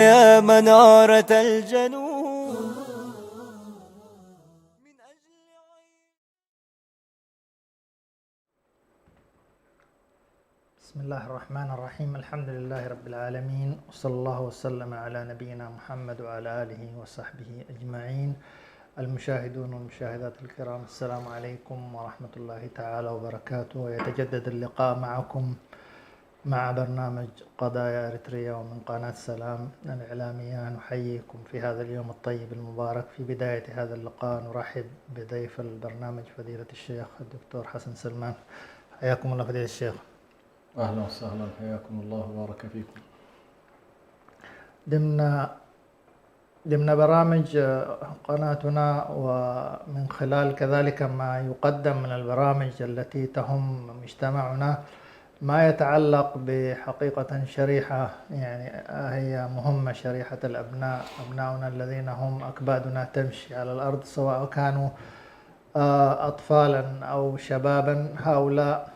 يا منارة الجنون من أجل بسم الله الرحمن الرحيم. الحمد لله رب العالمين، وصلى الله وسلم على نبينا محمد وعلى آله وصحبه أجمعين. المشاهدون والمشاهدات الكرام، السلام عليكم ورحمة الله تعالى وبركاته. ويتجدد اللقاء معكم مع برنامج قضايا إريتريا ومن قناة سلام الإعلامية. نحييكم في هذا اليوم الطيب المبارك. في بداية هذا اللقاء نرحب بضيف البرنامج فضيلة الشيخ الدكتور حسن سلمان. حياكم الله فضيلة الشيخ. أهلا وسهلا، حياكم الله وبارك فيكم. ضمن برامج قناتنا، ومن خلال كذلك ما يقدم من البرامج التي تهم مجتمعنا، ما يتعلق بحقيقة شريحة يعني هي مهمة، شريحة الأبناء، أبناؤنا الذين هم أكبادنا تمشي على الأرض، سواء كانوا أطفالا أو شبابا. هؤلاء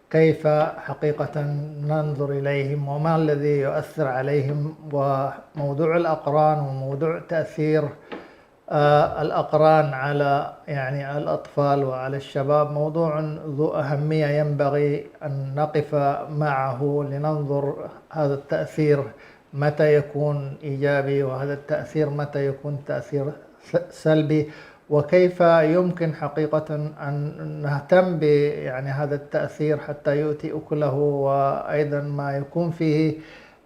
كيف حقيقة ننظر إليهم وما الذي يؤثر عليهم؟ وموضوع الأقران وموضوع تأثير الأقران على يعني الأطفال وعلى الشباب موضوع ذو أهمية، ينبغي أن نقف معه لننظر هذا التأثير متى يكون إيجابي، وهذا التأثير متى يكون تأثير سلبي، وكيف يمكن حقيقة أن نهتم يعني هذا التأثير حتى يؤتي أكله، وأيضا ما يكون فيه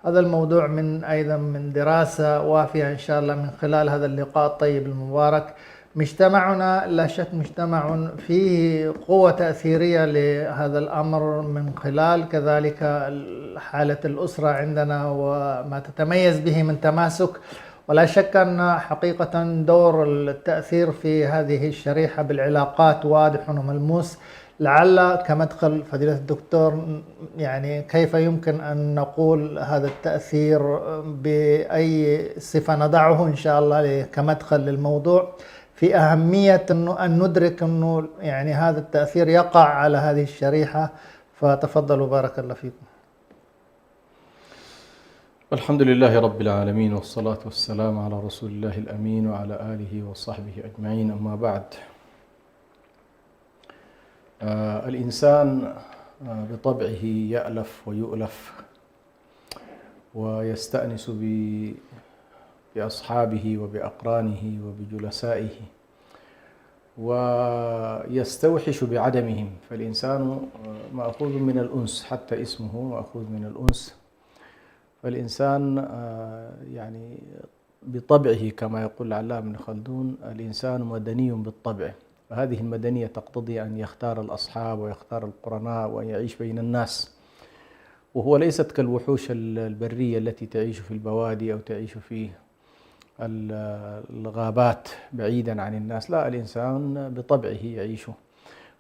هذا الموضوع أيضا من دراسة وافية إن شاء الله من خلال هذا اللقاء الطيب المبارك. مجتمعنا لا شك مجتمع فيه قوة تأثيرية لهذا الأمر من خلال كذلك حالة الأسرة عندنا وما تتميز به من تماسك، ولا شك أن حقيقة دور التأثير في هذه الشريحة بالعلاقات واضح وملموس. لعل كمدخل فضيلة الدكتور يعني كيف يمكن أن نقول هذا التأثير بأي صفة نضعه إن شاء الله كمدخل للموضوع، في أهمية أن ندرك أنه يعني هذا التأثير يقع على هذه الشريحة. فتفضلوا بارك الله فيكم. الحمد لله رب العالمين، والصلاة والسلام على رسول الله الأمين وعلى آله وصحبه أجمعين. أما بعد، الإنسان بطبعه يألف ويؤلف ويستأنس بأصحابه وبأقرانه وبجلسائه، ويستوحش بعدمهم. فالإنسان مأخوذ من الأنس، حتى اسمه مأخوذ من الأنس. فالإنسان يعني بطبعه كما يقول العلامة ابن خلدون: الإنسان مدني بالطبع. فهذه المدنية تقتضي أن يختار الأصحاب ويختار القرناء وأن يعيش بين الناس، وهو ليست كالوحوش البرية التي تعيش في البوادي أو تعيش في الغابات بعيدا عن الناس. لا، الإنسان بطبعه يعيش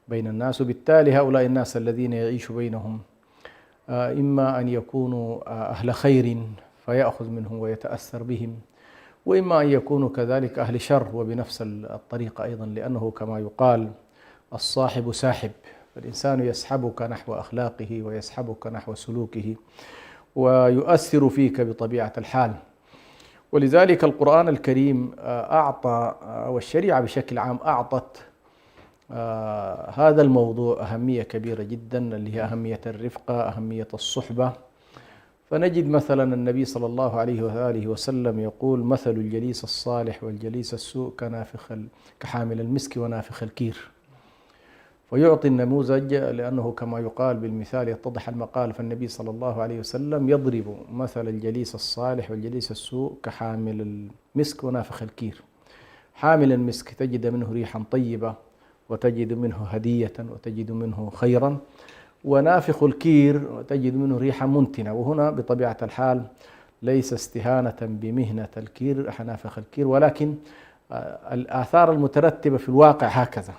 بين الناس، وبالتالي هؤلاء الناس الذين يعيش بينهم إما أن يكونوا أهل خير فيأخذ منهم ويتأثر بهم، وإما أن يكونوا كذلك أهل شر وبنفس الطريقة أيضا، لأنه كما يقال: الصاحب ساحب. فالإنسان يسحبك نحو أخلاقه ويسحبك نحو سلوكه ويؤثر فيك بطبيعة الحال. ولذلك القرآن الكريم أعطى، والشريعة بشكل عام أعطت هذا الموضوع أهمية كبيرة جدا، اللي هي أهمية الرفقة، أهمية الصحبة. فنجد مثلا النبي صلى الله عليه وآله وسلم يقول: مثل الجليس الصالح والجليس السوء كحامل المسك ونافخ الكير. ويعطي النموذج، لأنه كما يقال بالمثال يتضح المقال. فالنبي صلى الله عليه وسلم يضرب مثل الجليس الصالح والجليس السوء كحامل المسك ونافخ الكير. حامل المسك تجد منه ريحا طيبة، وتجد منه هدية، وتجد منه خيرا. ونافخ الكير تجد منه ريحا منتنة. وهنا بطبيعة الحال ليس استهانة بمهنة الكير نافخ الكير، ولكن الآثار المترتبة في الواقع هكذا،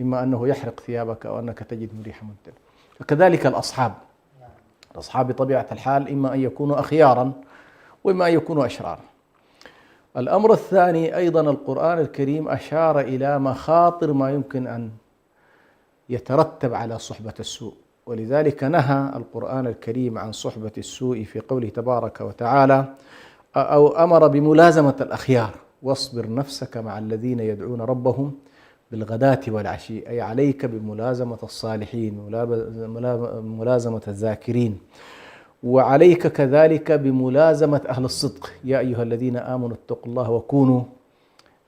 إما أنه يحرق ثيابك أو أنك تجد ريحا منتنة. وكذلك الأصحاب بطبيعة الحال إما أن يكونوا أخيارا وإما أن يكونوا أشرارا. الأمر الثاني أيضا، القرآن الكريم أشار إلى مخاطر ما يمكن أن يترتب على صحبة السوء، ولذلك نهى القرآن الكريم عن صحبة السوء في قوله تبارك وتعالى: أو أمر بملازمة الأخيار: واصبر نفسك مع الذين يدعون ربهم بالغداة والعشي، أي عليك بملازمة الصالحين، ملازمة الذاكرين، وعليك كذلك بملازمة أهل الصدق: يا أيها الذين آمنوا اتقوا الله وكونوا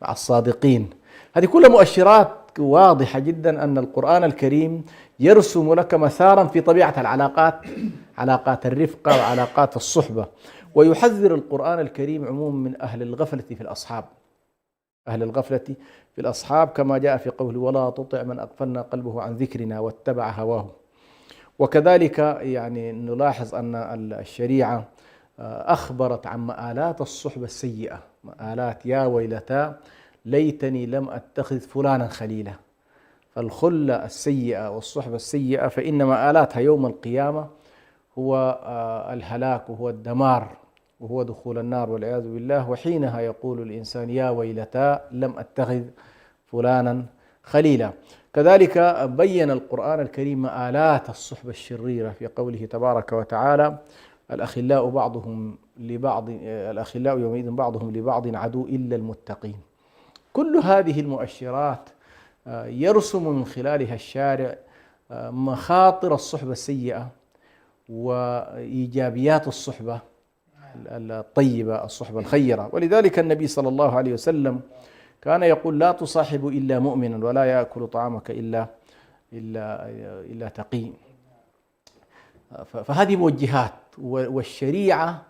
مع الصادقين. هذه كلها مؤشرات واضحة جدا أن القرآن الكريم يرسم لك مسارا في طبيعة العلاقات، علاقات الرفقة وعلاقات الصحبة. ويحذر القرآن الكريم عموما من أهل الغفلة في الأصحاب، أهل الغفلة في الأصحاب، كما جاء في قوله: ولا تطع من أغفلنا قلبه عن ذكرنا واتبع هواه. وكذلك يعني نلاحظ أن الشريعة أخبرت عن مآلات الصحبة السيئة، مآلات: يا ويلتا ليتني لم أتخذ فلانا خليلا. فالخلة السيئة والصحبة السيئة فإن مآلاتها يوم القيامة هو الهلاك وهو الدمار وهو دخول النار والعياذ بالله. وحينها يقول الإنسان: يا ويلتا لم أتخذ فلانا خليلا. كذلك بين القرآن الكريم مآلات الصحبة الشريرة في قوله تبارك وتعالى: الأخلاء يومئذ بعضهم لبعض عدو إلا المتقين. كل هذه المؤشرات يرسم من خلالها الشارع مخاطر الصحبة السيئة وإيجابيات الصحبة الطيبة، الصحبة الخيرة. ولذلك النبي صلى الله عليه وسلم كان يقول: لا تصاحب إلا مؤمنا ولا يأكل طعامك إلا تقي. فهذه موجهات، والشريعة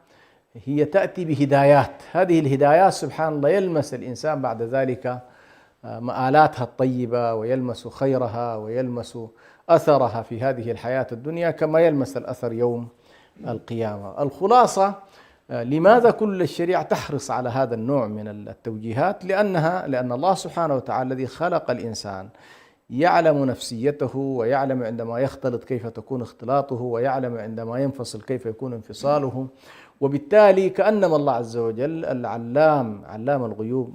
هي تأتي بهدايات. هذه الهدايات سبحان الله يلمس الإنسان بعد ذلك مآلاتها الطيبة، ويلمس خيرها، ويلمس أثرها في هذه الحياة الدنيا كما يلمس الأثر يوم القيامة. الخلاصة: لماذا كل الشريعة تحرص على هذا النوع من التوجيهات؟ لأن الله سبحانه وتعالى الذي خلق الإنسان يعلم نفسيته، ويعلم عندما يختلط كيف تكون اختلاطه، ويعلم عندما ينفصل كيف يكون انفصاله. وبالتالي كأنما الله عز وجل علام الغيوب،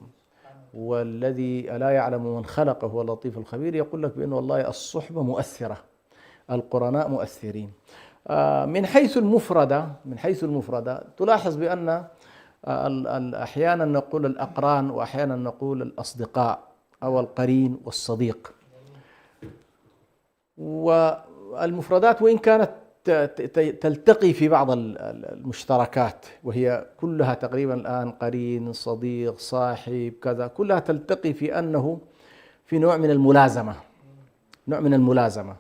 والذي لا يعلم من خلقه هو اللطيف الخبير، يقول لك بأن والله الصحبة مؤثرة، القرناء مؤثرين. من حيث المفردة تلاحظ بأن أحيانا نقول الأقران، وأحيانا نقول الأصدقاء أو القرين والصديق. والمفردات وإن كانت تلتقي في بعض المشتركات، وهي كلها تقريبا الآن قرين، صديق، صاحب، كذا، كلها تلتقي في أنه في نوع من الملازمة.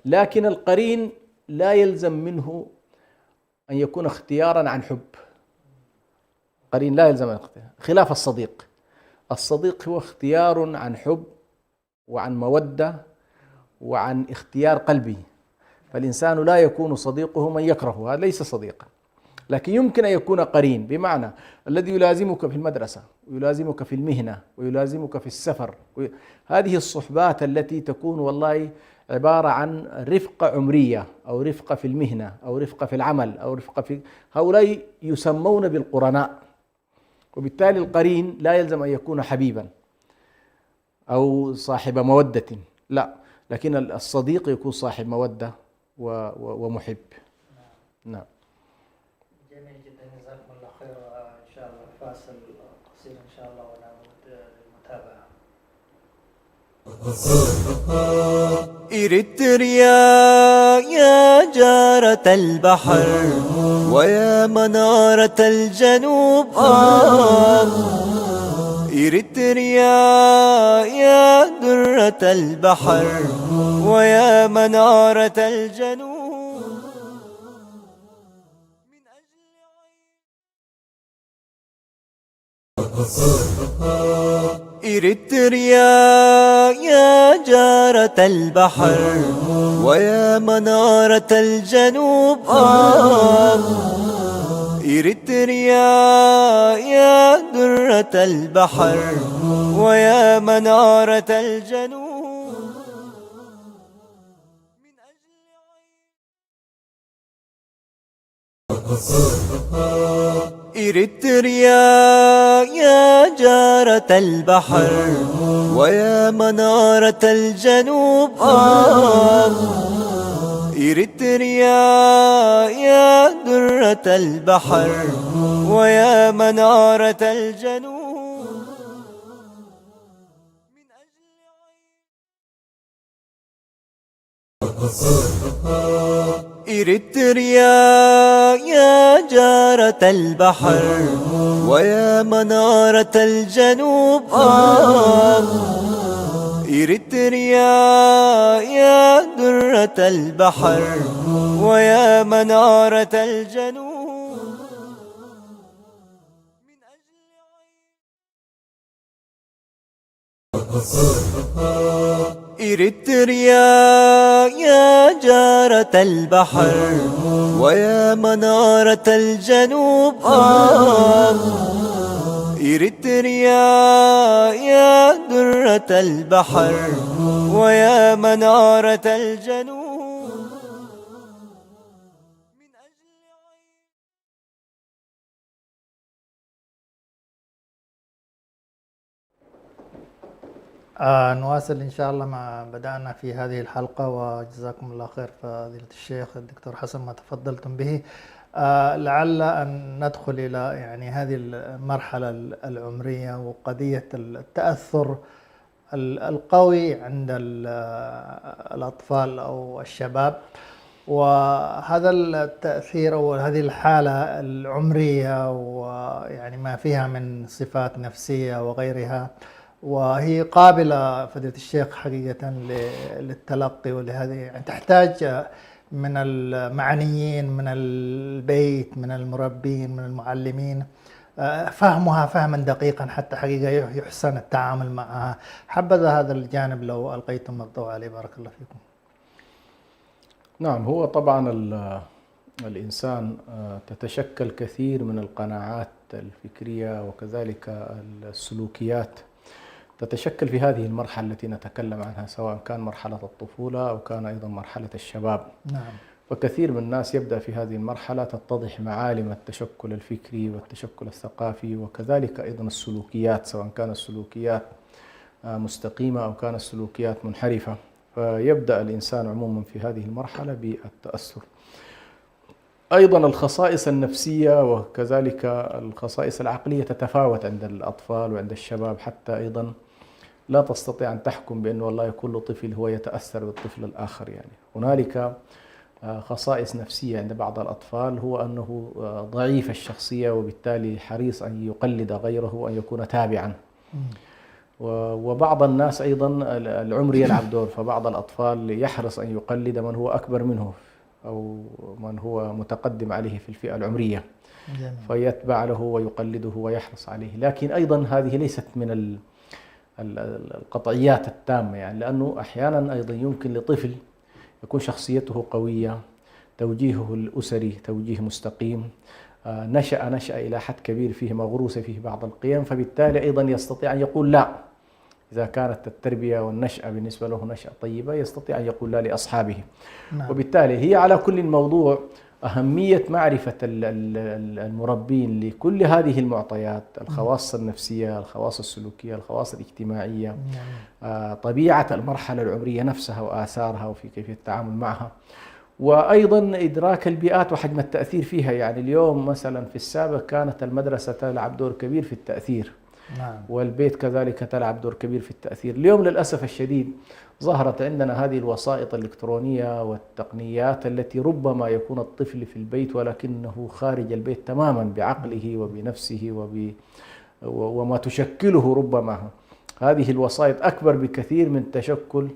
لكن القرين لا يلزم منه أن يكون اختيارا عن حب. قرين لا يلزم الاختيار، خلاف الصديق هو اختيار عن حب وعن مودة وعن اختيار قلبي. فالإنسان لا يكون صديقه من يكرهه، هذا ليس صديقا. لكن يمكن أن يكون قرين، بمعنى الذي يلازمك في المدرسة، ويلازمك في المهنة، ويلازمك في السفر. هذه الصحبات التي تكون والله عبارة عن رفقة عمرية، أو رفقة في المهنة، أو رفقة في العمل، أو رفقة في، هؤلاء يسمون بالقرناء. وبالتالي القرين لا يلزم أن يكون حبيبا أو صاحب مودة، لا، لكن الصديق يكون صاحب مودة ومحب. نعم. جميل جدا، جزاكم الله خير. إن شاء الله فاصل قصير إن شاء الله ونعود للمتابعة. إريتريا يا جارة البحر ويا منارة الجنوب، إريتريا يا درة البحر ويا منارة الجنوب. إريتريا يا جارة البحر ويا منارة الجنوب، إريتريا يا درة البحر ويا منارة الجنوب. إريتريا يا جارة البحر ويا منارة الجنوب، إريتريا يا درة البحر ويا منارة الجنوب. إريتريا يا جارة البحر ويا منارة الجنوب. إريتريا يا درة البحر ويا منارة الجنوب. إريتريا يا جارة البحر ويا منارة الجنوب. إريتريا يا درة البحر ويا منارة الجنوب. نواصل إن شاء الله ما بدأنا في هذه الحلقة، وجزاكم الله خير فضيلة الشيخ الدكتور حسن ما تفضلتم به. لعل أن ندخل إلى يعني هذه المرحلة العمرية وقضية التأثر القوي عند الأطفال أو الشباب، وهذا التأثير أو هذه الحالة العمرية ويعني ما فيها من صفات نفسية وغيرها، وهي قابلة فضيلة الشيخ حقيقة للتلقي، ولهذه يعني تحتاج من المعنيين من البيت من المربين من المعلمين فهمها فهما دقيقا حتى حقيقة يحسن التعامل معها. حبذا هذا الجانب لو ألقيتم الضوء عليه، بارك الله فيكم. نعم، هو طبعا الإنسان تتشكل كثير من القناعات الفكرية وكذلك السلوكيات تتشكل في هذه المرحلة التي نتكلم عنها، سواء كان مرحلة الطفولة أو كان أيضا مرحلة الشباب. نعم. وكثير من الناس يبدأ في هذه المرحلة تتضح معالم التشكل الفكري والتشكل الثقافي وكذلك أيضا السلوكيات، سواء كانت السلوكيات مستقيمة أو كانت السلوكيات منحرفة. فيبدأ الإنسان عموما في هذه المرحلة بالتأثر. أيضا الخصائص النفسية وكذلك الخصائص العقلية تتفاوت عند الأطفال وعند الشباب، حتى أيضا لا تستطيع أن تحكم بأن والله كل طفل هو يتأثر بالطفل الآخر. يعني هنالك خصائص نفسية عند بعض الأطفال، هو أنه ضعيف الشخصية وبالتالي حريص أن يقلد غيره وأن يكون تابعا. وبعض الناس أيضا العمر يلعب دور، فبعض الأطفال يحرص أن يقلد من هو أكبر منه أو من هو متقدم عليه في الفئة العمرية، فيتبع له ويقلده ويحرص عليه. لكن أيضا هذه ليست من القطعيات التامة، يعني لأنه أحيانا أيضا يمكن لطفل يكون شخصيته قوية، توجيهه الأسري توجيه مستقيم، نشأ إلى حد كبير فيه مغروسة فيه بعض القيم، فبالتالي أيضا يستطيع أن يقول لا. إذا كانت التربية والنشأة بالنسبة له نشأة طيبة يستطيع أن يقول لا لأصحابه. نعم. وبالتالي هي على كل الموضوع أهمية معرفة المربين لكل هذه المعطيات، الخواص النفسية، الخواص السلوكية، الخواص الاجتماعية، طبيعة المرحلة العمرية نفسها وآثارها وفي كيفية التعامل معها، وأيضا إدراك البيئات وحجم التأثير فيها. يعني اليوم مثلا في السابق كانت المدرسة تلعب دور كبير في التأثير. نعم. والبيت كذلك تلعب دور كبير في التأثير. اليوم للأسف الشديد ظهرت عندنا هذه الوسائط الإلكترونية والتقنيات التي ربما يكون الطفل في البيت ولكنه خارج البيت تماما بعقله وبنفسه وما تشكله ربما هذه الوسائط أكبر بكثير من تشكل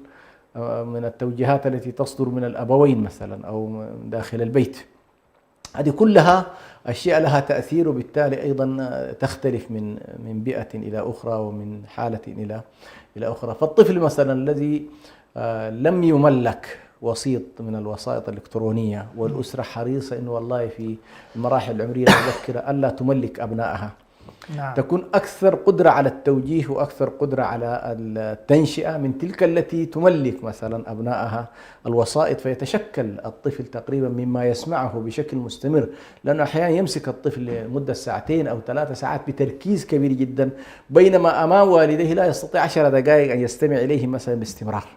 من التوجيهات التي تصدر من الأبوين مثلا أو داخل البيت. هذه كلها أشياء لها تأثير، وبالتالي أيضا تختلف من بيئة إلى أخرى ومن حالة إلى أخرى. فالطفل مثلا الذي لم يملك وسيط من الوسائط الإلكترونية والأسرة حريصة إنه والله في المراحل العمرية المبكرة ألا تملك أبنائها، نعم. تكون أكثر قدرة على التوجيه وأكثر قدرة على التنشئة من تلك التي تملك مثلا أبنائها الوسائط، فيتشكل الطفل تقريبا مما يسمعه بشكل مستمر، لأنه أحيانا يمسك الطفل مدة 2 أو 3 ساعات بتركيز كبير جدا، بينما أمام والديه لا يستطيع 10 دقائق أن يستمع إليه مثلا باستمرار.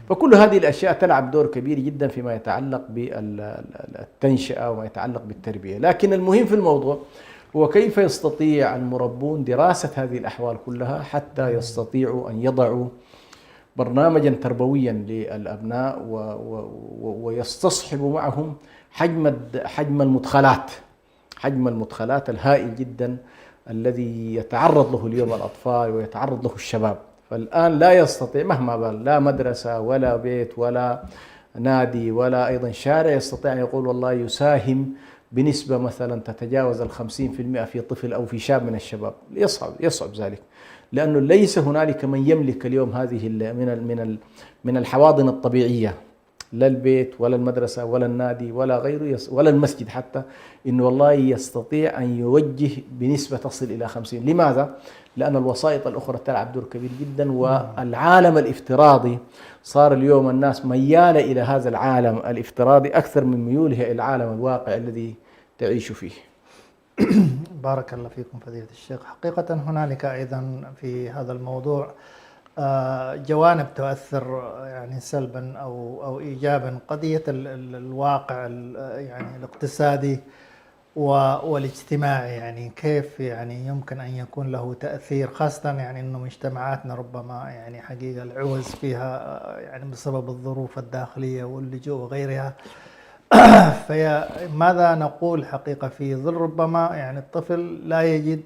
فكل هذه الأشياء تلعب دور كبير جدا فيما يتعلق بالتنشئة وما يتعلق بالتربية. لكن المهم في الموضوع هو كيف يستطيع المربون دراسة هذه الأحوال كلها حتى يستطيعوا أن يضعوا برنامجا تربويا للأبناء ويستصحبوا معهم حجم المدخلات الهائل جدا الذي يتعرض له اليوم الأطفال ويتعرض له الشباب. فالآن لا يستطيع مهما بال لا مدرسة ولا بيت ولا نادي ولا أيضا شارع يستطيع أن يقول والله يساهم بنسبة مثلا تتجاوز 50% في طفل أو في شاب من الشباب. يصعب ذلك، لأنه ليس هنالك من يملك اليوم هذه من الحواضن الطبيعية، لا البيت ولا المدرسة ولا النادي ولا غيره ولا المسجد حتى، إنه والله يستطيع أن يوجه بنسبة تصل إلى 50. لماذا؟ لأن الوسائط الأخرى تلعب دور كبير جدا، والعالم الافتراضي صار اليوم الناس ميالة إلى هذا العالم الافتراضي أكثر من ميولها إلى العالم الواقع الذي تعيش فيه. بارك الله فيكم فضيلة الشيخ. حقيقة هنالك أيضا في هذا الموضوع جوانب تؤثر يعني سلبا أو إيجابا. قضية الواقع يعني الاقتصادي والاجتماعي، يعني كيف يعني يمكن أن يكون له تأثير، خاصة يعني أنه مجتمعاتنا ربما يعني حقيقة العوز فيها يعني بسبب الظروف الداخلية واللجوء وغيرها. فماذا نقول حقيقة في ظل ربما يعني الطفل لا يجد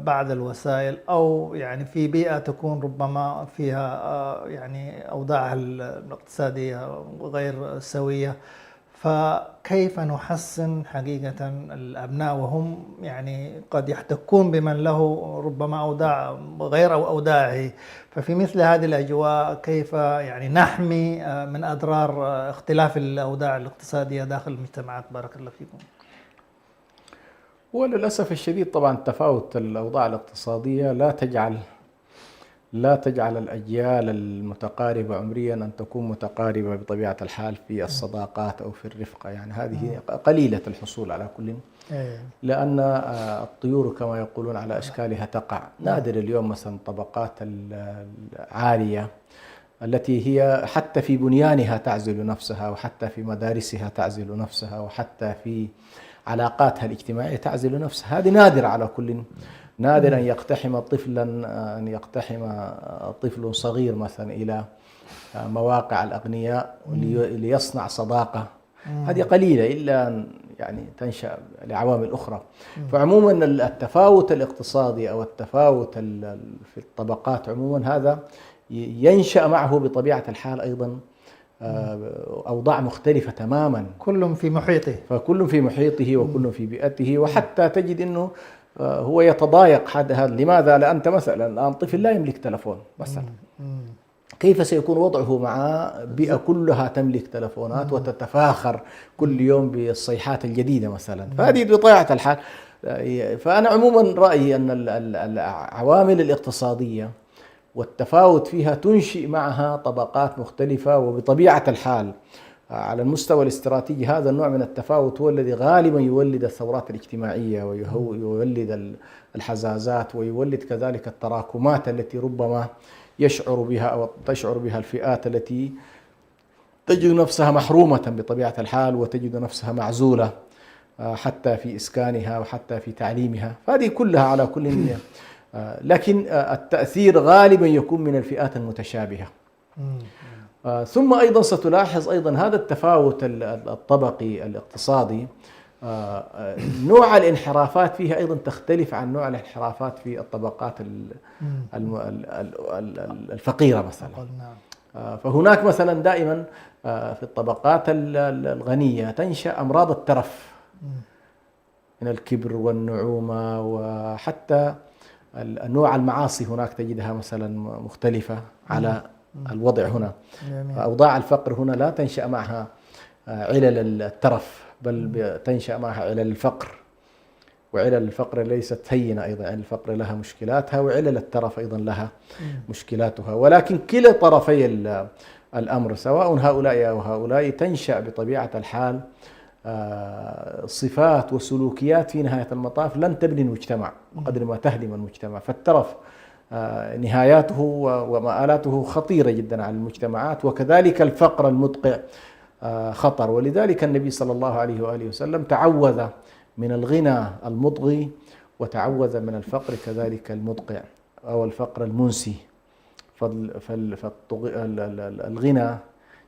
بعض الوسائل، أو يعني في بيئة تكون ربما فيها يعني أوضاعها الاقتصادية غير سوية، فكيف نحسن حقيقة الأبناء وهم يعني قد يحتكون بمن له ربما أوضاع غير أوضاعه؟ ففي مثل هذه الأجواء كيف يعني نحمي من أضرار اختلاف الأوضاع الاقتصادية داخل المجتمعات؟ بارك الله فيكم. وللأسف الشديد طبعا تفاوت الأوضاع الاقتصادية لا تجعل الأجيال المتقاربة عمريا أن تكون متقاربة بطبيعة الحال في الصداقات أو في الرفقة. يعني هذه قليلة الحصول على كل، لأن الطيور كما يقولون على أشكالها تقع. نادر اليوم مثلا الطبقات العالية التي هي حتى في بنيانها تعزل نفسها، وحتى في مدارسها تعزل نفسها، وحتى في علاقاتها الاجتماعية تعزل نفسها. هذه نادرة على كل. نادر أن يقتحم طفل صغير مثلا إلى مواقع الأغنياء ليصنع صداقة. هذه قليلة إلا أن يعني تنشأ لعوامل أخرى. فعموما التفاوت الاقتصادي أو التفاوت في الطبقات عموما هذا ينشأ معه بطبيعة الحال أيضا أوضاع مختلفة تماما. كل في محيطه، فكل في محيطه وكل في بيئته. وحتى تجد أنه هو يتضايق هذا. لماذا؟ لأن أنت مثلا الآن طفل لا يملك تلفون مثلا، كيف سيكون وضعه مع بيئة كلها تملك تلفونات وتتفاخر كل يوم بالصيحات الجديدة مثلا؟ فهذه بطبيعة الحال. فأنا عموما رأيي أن العوامل الاقتصادية والتفاوت فيها تنشئ معها طبقات مختلفة. وبطبيعة الحال على المستوى الاستراتيجي هذا النوع من التفاوت هو الذي غالبا يولد الثورات الاجتماعية ويولد الحزازات ويولد كذلك التراكمات التي ربما يشعر بها أو تشعر بها الفئات التي تجد نفسها محرومة بطبيعة الحال وتجد نفسها معزولة حتى في إسكانها وحتى في تعليمها. فهذه كلها على كل نية. لكن التأثير غالبا يكون من الفئات المتشابهة. ثم أيضا ستلاحظ أيضا هذا التفاوت الطبقي الاقتصادي نوع الانحرافات فيها أيضا تختلف عن نوع الانحرافات في الطبقات الفقيرة مثلا. فهناك مثلا دائما في الطبقات الغنية تنشأ أمراض الترف من الكبر والنعومة، وحتى نوع المعاصي هناك تجدها مثلا مختلفة على الوضع هنا. أوضاع الفقر هنا لا تنشأ معها علل الترف، بل تنشأ معها علل الفقر. وعلل الفقر ليست هينة أيضا، علل الفقر لها مشكلاتها وعلل الترف أيضا لها مشكلاتها. ولكن كلا طرفي الأمر سواء هؤلاء أو هؤلاء تنشأ بطبيعة الحال صفات وسلوكيات في نهاية المطاف لن تبني المجتمع قدر ما تهدم المجتمع. فالترف نهاياته ومآلاته خطيرة جدا على المجتمعات، وكذلك الفقر المدقع خطر. ولذلك النبي صلى الله عليه وآله وسلم تعوذ من الغنى المطغي وتعوذ من الفقر كذلك المدقع أو الفقر المنسي. فالغنى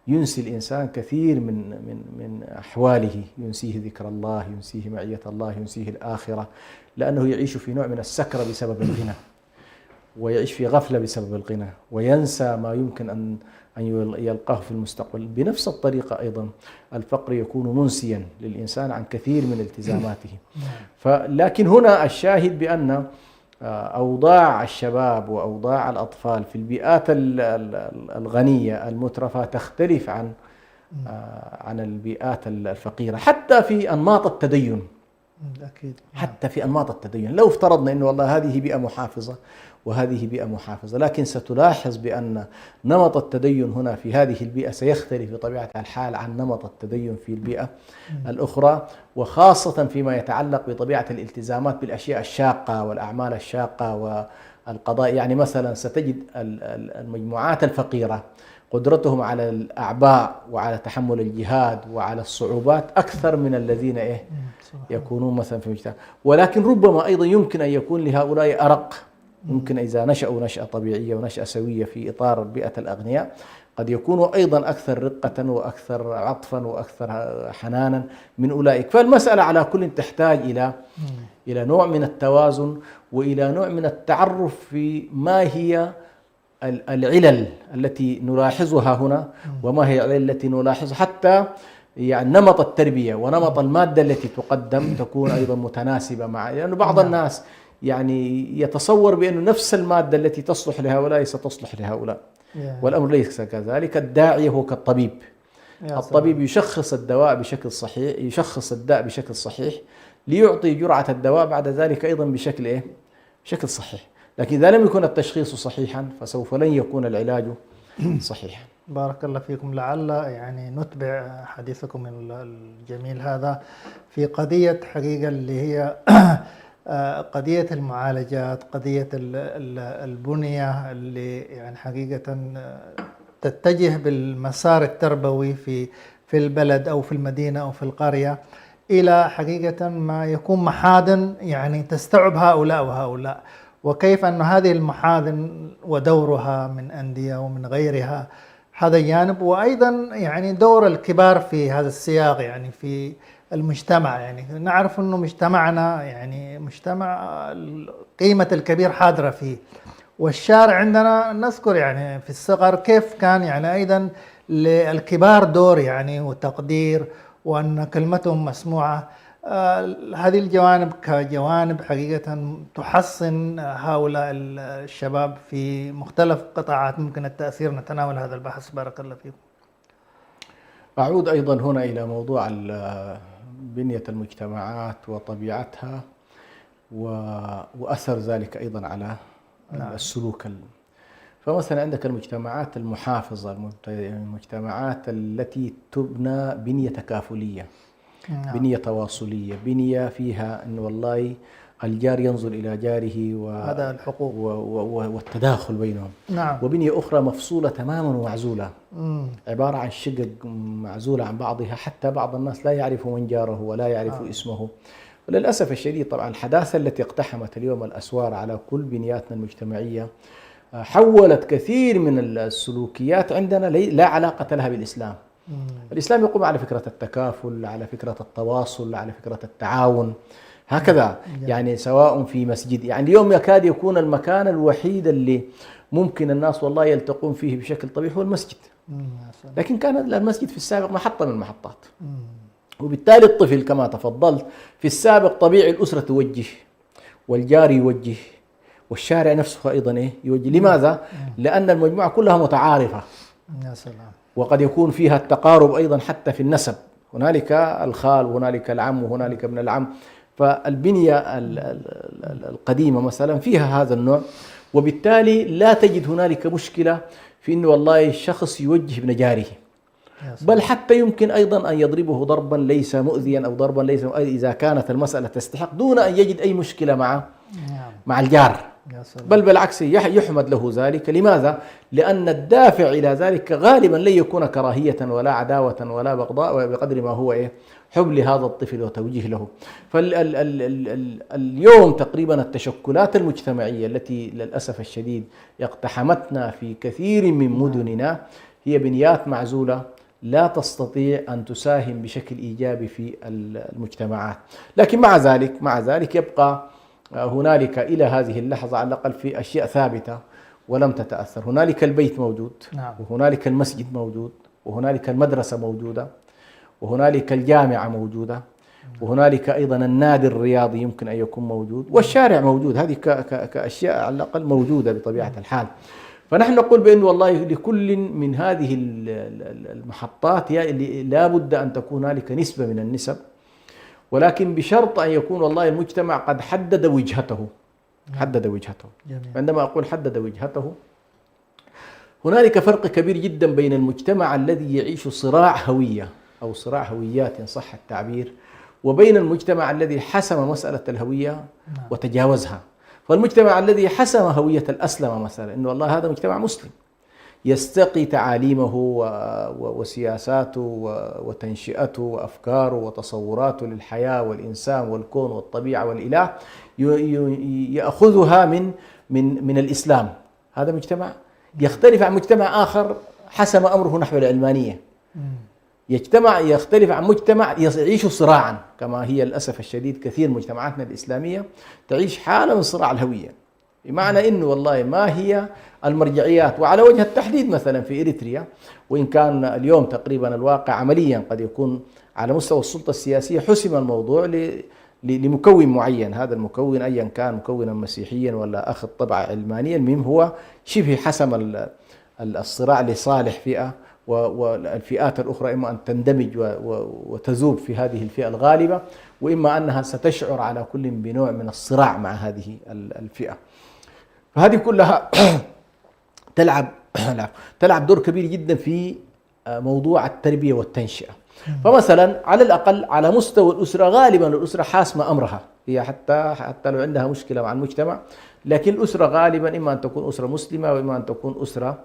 ينسي الإنسان كثير من أحواله، ينسيه ذكر الله، ينسيه معية الله، ينسيه الآخرة، لأنه يعيش في نوع من السكرة بسبب الغنى، ويعيش في غفلة بسبب الغنى، وينسى ما يمكن أن يلقاه في المستقبل. بنفس الطريقة أيضا الفقر يكون منسيا للإنسان عن كثير من التزاماته. لكن هنا الشاهد بأن أوضاع الشباب وأوضاع الأطفال في البيئات الغنية المترفة تختلف عن البيئات الفقيرة، حتى في أنماط التدين. أكيد. حتى في أنماط التدين، لو افترضنا أنه والله هذه بيئة محافظة وهذه بيئة محافظة، لكن ستلاحظ بأن نمط التدين هنا في هذه البيئة سيختلف بطبيعة الحال عن نمط التدين في البيئة الأخرى، وخاصة فيما يتعلق بطبيعة الالتزامات بالأشياء الشاقة والأعمال الشاقة والقضاء. يعني مثلا ستجد المجموعات الفقيرة قدرتهم على الأعباء وعلى تحمل الجهاد وعلى الصعوبات أكثر من الذين يكونون مثلا في المجتمع. ولكن ربما أيضا يمكن أن يكون لهؤلاء أرق، ممكن إذا نشأوا نشأة طبيعية ونشأة سوية في إطار بيئة الأغنياء قد يكونوا أيضا أكثر رقة وأكثر عطفا وأكثر حنانا من أولئك. فالمسألة على كل تحتاج إلى نوع من التوازن وإلى نوع من التعرف في ما هي العلل التي نلاحظها هنا وما هي العلل التي نلاحظها، حتى يعني نمط التربية ونمط المادة التي تقدم تكون أيضا متناسبة مع، لأن يعني بعض الناس يعني يتصور بأن نفس المادة التي تصلح لهؤلاء ستصلح لهؤلاء، والأمر ليس كذلك. الداعية هو كالطبيب، الطبيب يشخص الدواء بشكل صحيح، يشخص الداء بشكل صحيح ليعطي جرعة الدواء بعد ذلك أيضا بشكل بشكل صحيح. لكن إذا لم يكن التشخيص صحيحا فسوف لن يكون العلاج صحيحا. بارك الله فيكم. لعل يعني نتبع حديثكم الجميل هذا في قضية حقيقة اللي هي قضية المعالجات، قضية البنية اللي يعني حقيقة تتجه بالمسار التربوي في البلد أو في المدينة أو في القرية إلى حقيقة ما يكون محاضن يعني تستوعب هؤلاء وهؤلاء، وكيف أن هذه المحاضن ودورها من أندية ومن غيرها هذا جانب، وأيضا يعني دور الكبار في هذا السياق يعني في المجتمع. يعني نعرف أنه مجتمعنا يعني مجتمع قيمة الكبير حاضرة فيه، والشارع عندنا نذكر يعني في الصغر كيف كان يعني أيضا للكبار دور يعني وتقدير وأن كلمتهم مسموعة. هذه الجوانب كجوانب حقيقة تحصن هؤلاء الشباب في مختلف قطاعات ممكن التأثير. نتناول هذا البحث. بارك الله فيكم. أعود أيضا هنا إلى موضوع بنية المجتمعات وطبيعتها وأثر ذلك أيضا على السلوك. فمثلا عندك المجتمعات المحافظة، المجتمعات التي تبنى بنية تكافلية، بنية تواصلية، بنية فيها أن والله الجار ينظر إلى جاره هذا الحقوق والتداخل بينهم. وبنية أخرى مفصولة تماما ومعزولة، عبارة عن شقق معزولة عن بعضها، حتى بعض الناس لا يعرف من جاره ولا يعرف اسمه. وللأسف الشديد طبعا الحداثة التي اقتحمت اليوم الأسوار على كل بنياتنا المجتمعية حولت كثير من السلوكيات عندنا لا علاقة لها بالإسلام. الإسلام يقوم على فكرة التكافل، على فكرة التواصل، على فكرة التعاون، هكذا. يعني سواء في مسجد، يعني اليوم يكاد يكون المكان الوحيد اللي ممكن الناس والله يلتقون فيه بشكل طبيعي هو المسجد، لكن كان المسجد في السابق محطة من المحطات. وبالتالي الطفل كما تفضلت في السابق طبيعي الأسرة توجه والجار يوجه والشارع نفسه أيضا يوجه. لماذا؟ لأن المجموعة كلها متعارفة. يا سلام. وقد يكون فيها التقارب أيضا حتى في النسب، هنالك الخال وهنالك العم وهنالك ابن العم. فالبنية القديمة مثلا فيها هذا النوع، وبالتالي لا تجد هنالك مشكلة في أنه والله الشخص يوجه ابن جاره، بل حتى يمكن أيضا أن يضربه ضربا ليس مؤذيا أو ضربا ليس إذا كانت المسألة تستحق، دون أن يجد أي مشكلة مع الجار يا سلام. بل بالعكس يحمد له ذلك. لماذا؟ لأن الدافع إلى ذلك غالبا لن يكون كراهية ولا عداوة ولا بغضاء، بقدر ما هو حب لهذا الطفل وتوجيه له. فاليوم تقريبا التشكلات المجتمعية التي للأسف الشديد اقتحمتنا في كثير من مدننا هي بنيات معزولة لا تستطيع أن تساهم بشكل إيجابي في المجتمعات. لكن مع ذلك يبقى هنالك إلى هذه اللحظة على الأقل في أشياء ثابتة ولم تتأثر. هنالك البيت موجود، نعم. وهنالك المسجد موجود، وهنالك المدرسة موجودة، وهنالك الجامعة موجودة، وهنالك أيضا النادي الرياضي يمكن أن يكون موجود، والشارع موجود. هذه كأشياء على الأقل موجودة بطبيعة الحال. فنحن نقول بأن والله لكل من هذه المحطات لا بد أن تكون هنالك نسبة من النسب، ولكن بشرط أن يكون والله المجتمع قد حدد وجهته. جميل. عندما أقول حدد وجهته، هنالك فرق كبير جدا بين المجتمع الذي يعيش صراع هوية أو صراع هويات إن صح التعبير، وبين المجتمع الذي حسم مسألة الهوية وتجاوزها. فالمجتمع الذي حسم هوية الأسلمة مثلا، إنه والله هذا مجتمع مسلم يستقي تعاليمه وسياساته وتنشئته وأفكاره وتصوراته للحياة والإنسان والكون والطبيعة والإله يأخذها من الإسلام. هذا مجتمع يختلف عن مجتمع آخر حسم أمره نحو العلمانية. يختلف عن مجتمع يعيش صراعا، كما هي للأسف الشديد كثير مجتمعاتنا الإسلامية تعيش حالة من صراع الهوية، بمعنى إنه والله ما هي المرجعيات. وعلى وجه التحديد مثلا في إريتريا، وإن كان اليوم تقريبا الواقع عمليا قد يكون على مستوى السلطة السياسية حسم الموضوع لمكون معين، هذا المكون أيا كان مكونا مسيحيا ولا أخذ طبع علمانيا، المهم هو شبه حسم الصراع لصالح فئة، والفئات الأخرى إما أن تندمج وتذوب في هذه الفئة الغالبة، وإما أنها ستشعر على كل بنوع من الصراع مع هذه الفئة. فهذه كلها تلعب دور كبير جدا في موضوع التربية والتنشئة. فمثلا على الأقل على مستوى الأسرة، غالبا الأسرة حاسمة أمرها، هي حتى لو عندها مشكلة مع المجتمع، لكن الأسرة غالبا إما أن تكون أسرة مسلمة، وإما أن تكون أسرة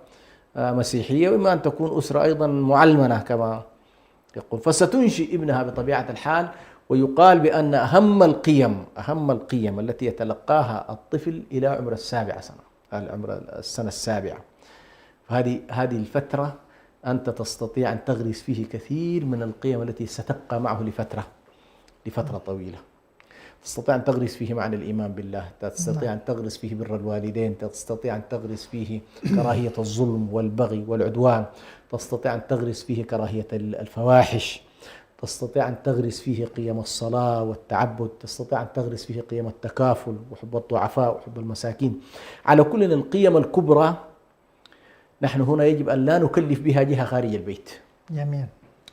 مسيحية، وإما أن تكون أسرة أيضا معلمنة كما يقول. فستنشئ ابنها بطبيعة الحال، ويقال بأن أهم القيم التي يتلقاها الطفل إلى عمر 7 سنة، عمر السنة 7. فهذه الفترة أنت تستطيع أن تغرس فيه كثير من القيم التي ستبقى معه لفترة طويلة. تستطيع أن تغرس فيه معنى الإيمان بالله، تستطيع أن تغرس فيه بر الوالدين، تستطيع أن تغرس فيه كراهية الظلم والبغي والعدوان، تستطيع أن تغرس فيه كراهية الفواحش، تستطيع أن تغرس فيه قيم الصلاة والتعبد، تستطيع أن تغرس فيه قيم التكافل وحب الضعفاء وحب المساكين. على كل القيم الكبرى نحن هنا يجب أن لا نكلف بها جهة خارج البيت. جميل.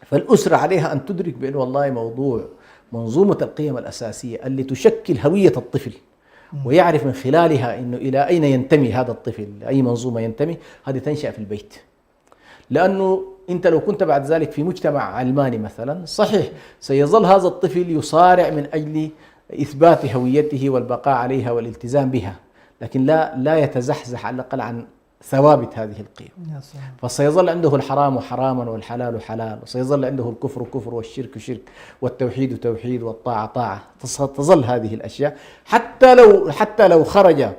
فالأسرة عليها أن تدرك بأن والله موضوع منظومة القيم الأساسية اللي تشكل هوية الطفل، ويعرف من خلالها أنه إلى أين ينتمي هذا الطفل، أي منظومة ينتمي، هذه تنشأ في البيت. لأنه أنت لو كنت بعد ذلك في مجتمع علماني مثلا، صحيح سيظل هذا الطفل يصارع من أجل إثبات هويته والبقاء عليها والالتزام بها، لكن لا يتزحزح على الأقل عن ثوابت هذه القيم. فسيظل عنده الحرام حراما والحلال حلال، وسيظل عنده الكفر كفر والشرك شرك والتوحيد توحيد والطاعة طاعة. تظل هذه الأشياء حتى لو خرج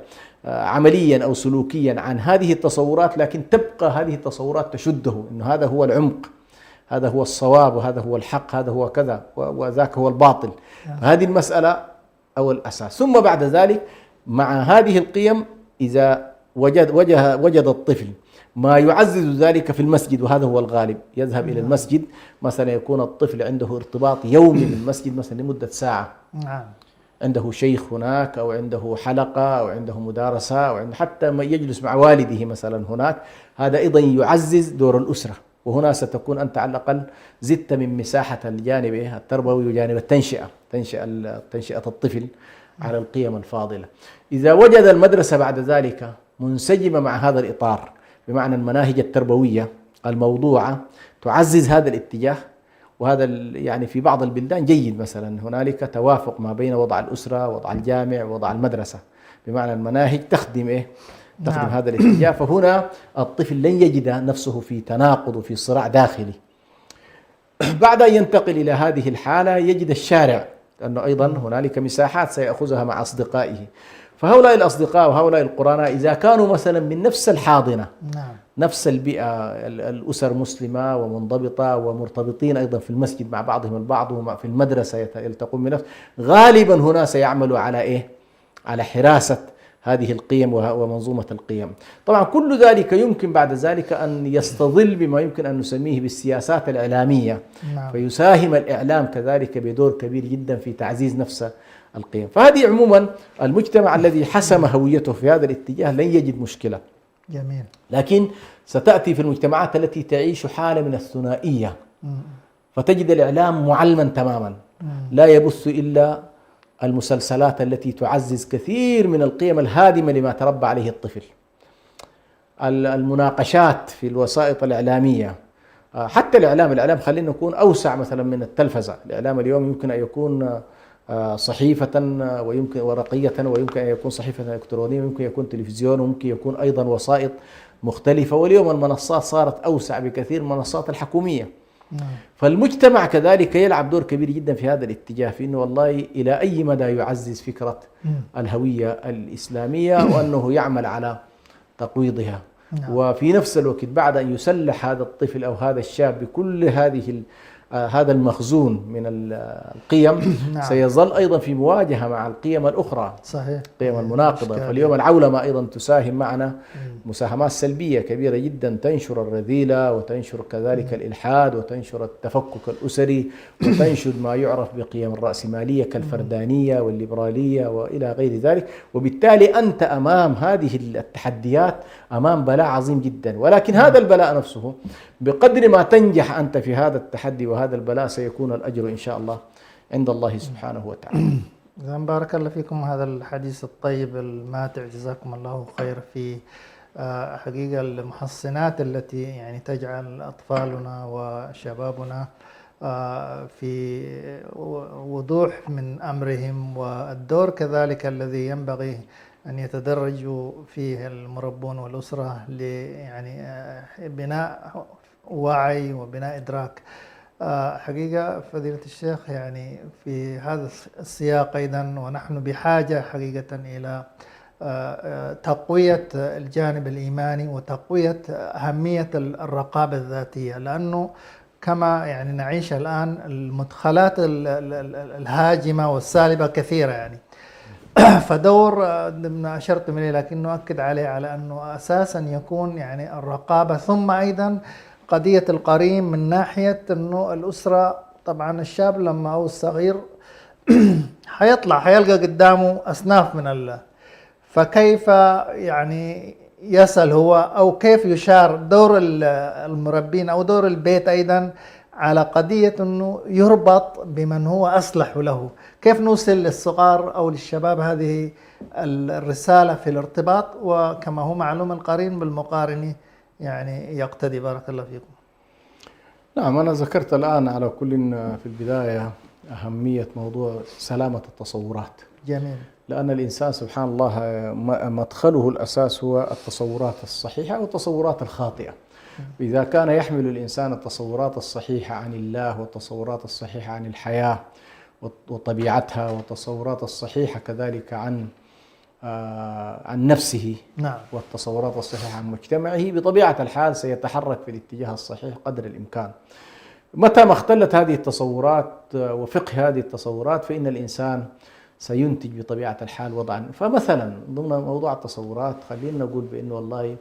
عمليا أو سلوكيا عن هذه التصورات، لكن تبقى هذه التصورات تشده إنه هذا هو العمق، هذا هو الصواب، وهذا هو الحق، هذا هو كذا وذاك هو الباطل. هذه المسألة أو الأساس. ثم بعد ذلك مع هذه القيم إذا وجد الطفل ما يعزز ذلك في المسجد، وهذا هو الغالب، يذهب إلى المسجد مثلا، يكون الطفل عنده ارتباط يومي بالمسجد مثلا لمدة ساعة، عنده شيخ هناك، أو عنده حلقة، أو عنده مدارسة، أو عنده حتى ما يجلس مع والده مثلا هناك. هذا أيضا يعزز دور الأسرة، وهنا ستكون أنت على الأقل زدت من مساحة الجانب التربوي وجانب تنشئة الطفل على القيم الفاضلة. إذا وجد المدرسة بعد ذلك منسجمة مع هذا الإطار، بمعنى المناهج التربوية الموضوعة تعزز هذا الاتجاه، وهذا يعني في بعض البلدان جيد، مثلا هنالك توافق ما بين وضع الأسرة، وضع الجامع، وضع المدرسة. بمعنى المناهج تخدم تخدم هذا الاتجاه. فهنا الطفل لن يجد نفسه في تناقض وفي صراع داخلي. بعد أن ينتقل إلى هذه الحالة يجد الشارع أنه أيضا هنالك مساحات سيأخذها مع أصدقائه. فهؤلاء الأصدقاء وهؤلاء القرناء إذا كانوا مثلا من نفس الحاضنة، نفس البيئة، الأسر مسلمة ومنضبطة ومرتبطين أيضا في المسجد مع بعضهم البعض وفي المدرسة يلتقون بنفس، غالبا هنا سيعملوا على على حراسة هذه القيم ومنظومة القيم. طبعا كل ذلك يمكن بعد ذلك أن يستظل بما يمكن أن نسميه بالسياسات الإعلامية. فيساهم الإعلام كذلك بدور كبير جدا في تعزيز نفس القيم. فهذه عموما المجتمع الذي حسم هويته في هذا الاتجاه لن يجد مشكلة. جميل. لكن ستأتي في المجتمعات التي تعيش حالة من الثنائية، فتجد الإعلام معلما تماما، لا يبث إلا المسلسلات التي تعزز كثير من القيم الهادمة لما تربى عليه الطفل. المناقشات في الوسائط الإعلامية، حتى الإعلام خلينا نكون أوسع مثلا من التلفزة. الإعلام اليوم يمكن أن يكون صحيفة ويمكن ورقية، ويمكن أن يكون صحيفة إلكترونية، ويمكن يكون تلفزيون، وممكن يكون أيضا وسائط مختلفة. واليوم المنصات صارت أوسع بكثير من المنصات الحكومية. فالمجتمع كذلك يلعب دور كبير جدا في هذا الاتجاه، في أنه والله إلى أي مدى يعزز فكرة الهوية الإسلامية وأنه يعمل على تقويضها. وفي نفس الوقت بعد أن يسلح هذا الطفل أو هذا الشاب بكل هذا المخزون من القيم، سيظل أيضا في مواجهة مع القيم الأخرى، صحيح، القيم المناقضة. فاليوم العولمة أيضا تساهم معنا مساهمات سلبية كبيرة جدا، تنشر الرذيلة وتنشر كذلك الإلحاد وتنشر التفكك الأسري وتنشر ما يعرف بقيم الرأسمالية كالفردانية والليبرالية وإلى غير ذلك. وبالتالي أنت أمام هذه التحديات أمام بلاء عظيم جدا. ولكن هذا البلاء نفسه بقدر ما تنجح أنت في هذا التحدي وهذا البلاء سيكون الأجر إن شاء الله عند الله سبحانه وتعالى. بارك الله فيكم هذا الحديث الطيب الماتع، جزاكم الله خير. في حقيقة المحصنات التي يعني تجعل أطفالنا وشبابنا في وضوح من أمرهم، والدور كذلك الذي ينبغي أن يتدرجوا فيه المربون والأسرة يعني بناء وعي وبناء إدراك. حقيقة فضيلة الشيخ، يعني في هذا السياق أيضا ونحن بحاجة حقيقة إلى تقوية الجانب الإيماني وتقوية أهمية الرقابة الذاتية، لأنه كما يعني نعيش الآن المدخلات الهاجمة والسالبة كثيرة يعني. فدور ما أشرتم إليه لكن نؤكد عليه على أنه أساسا يكون يعني الرقابة، ثم أيضا قضية القرين من ناحية أنه الأسرة. طبعا الشاب لما أو الصغير حيلقى قدامه أصناف من فكيف يعني يسأل هو أو كيف يشار دور المربين أو دور البيت أيضا على قضية أنه يربط بمن هو أصلح له. كيف نوصل للصغار أو للشباب هذه الرسالة في الارتباط، وكما هو معلوم القرين بالمقارن يعني يقتدي. بارك الله فيكم. نعم، أنا ذكرت الآن على كل في البداية أهمية موضوع سلامة التصورات. جميل. لأن الإنسان سبحان الله مدخله الأساس هو التصورات الصحيحة والتصورات الخاطئة. إذا كان يحمل الإنسان التصورات الصحيحة عن الله والتصورات الصحيحة عن الحياة وطبيعتها والتصورات الصحيحة كذلك عن نفسه، نعم، والتصورات الصحيحة عن مجتمعه، بطبيعة الحال سيتحرك في الاتجاه الصحيح قدر الإمكان. متى ما اختلت هذه التصورات وفقه هذه التصورات فإن الإنسان سينتج بطبيعة الحال وضعا. فمثلا ضمن موضوع التصورات خلينا نقول بأنه والله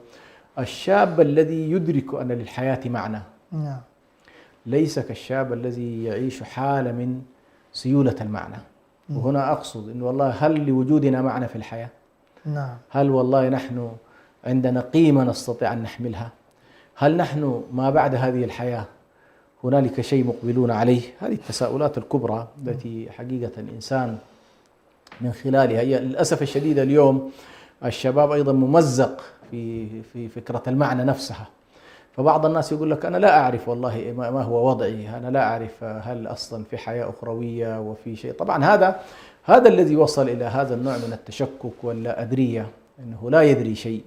الشاب الذي يدرك أن للحياة معنى ليس كالشاب الذي يعيش حالة من سيولة المعنى. وهنا أقصد أنه والله هل لوجودنا معنى في الحياة؟ نعم. هل والله نحن عندنا قيمة نستطيع أن نحملها؟ هل نحن ما بعد هذه الحياة هنالك شيء مقبلون عليه؟ هذه التساؤلات الكبرى التي حقيقة الإنسان من خلالها للأسف الشديد اليوم الشباب أيضا ممزق في فكرة المعنى نفسها. فبعض الناس يقول لك أنا لا أعرف والله ما هو وضعي، أنا لا أعرف هل أصلا في حياة أخروية وفي شيء. طبعا هذا الذي وصل إلى هذا النوع من التشكك واللا أدرية، أنه لا يدري شيء.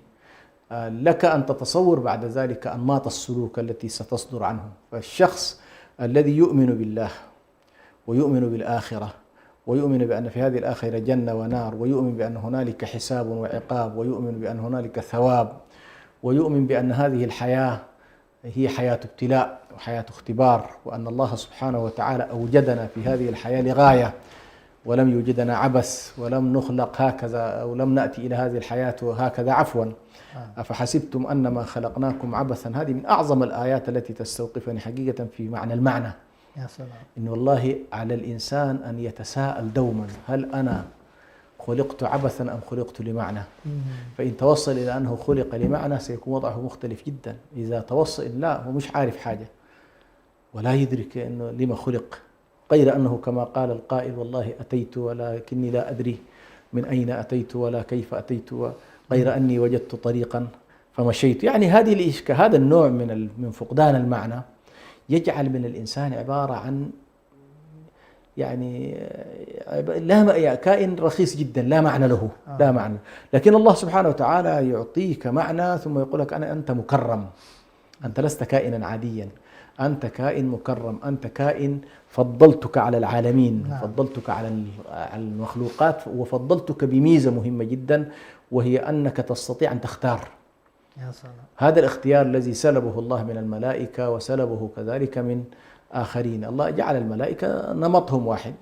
لك أن تتصور بعد ذلك أنماط السلوك التي ستصدر عنه. فالشخص الذي يؤمن بالله ويؤمن بالآخرة ويؤمن بأن في هذه الآخرة جنة ونار، ويؤمن بأن هنالك حساب وعقاب، ويؤمن بأن هنالك ثواب، ويؤمن بأن هذه الحياة هي حياة ابتلاء وحياة اختبار، وأن الله سبحانه وتعالى أوجدنا في هذه الحياة لغاية، ولم يوجدنا عبث، ولم نخلق هكذا أو لم نأتي إلى هذه الحياة هكذا عفوا. أفحسبتم أنما خلقناكم عبثا. هذه من أعظم الآيات التي تستوقفني حقيقة في معنى المعنى. يا سلام. إن والله على الإنسان أن يتساءل دوما: هل أنا خلقت عبثا أم خلقت لمعنى؟ فإن توصل إلى أنه خلق لمعنى سيكون وضعه مختلف جدا. إذا توصل لا، هو مش عارف حاجة ولا يدرك أنه لما خلق، غير أنه كما قال القائل: والله أتيت ولكني لا أدري من أين أتيت ولا كيف أتيت، غير أني وجدت طريقا فمشيت. يعني هذه الإشكال، هذا النوع من فقدان المعنى يجعل من الإنسان عبارة عن يعني لا، كائن رخيص جدا لا معنى له، لا معنى. لكن الله سبحانه وتعالى يعطيك معنى ثم يقول لك: أنت مكرم، أنت لست كائنا عاديا، أنت كائن مكرم، أنت كائن فضلتك على العالمين، فضلتك على المخلوقات، وفضلتك بميزة مهمة جدا، وهي أنك تستطيع أن تختار. يا سلام. هذا الاختيار الذي سلبه الله من الملائكة وسلبه كذلك من آخرين. الله جعل الملائكة نمطهم واحد،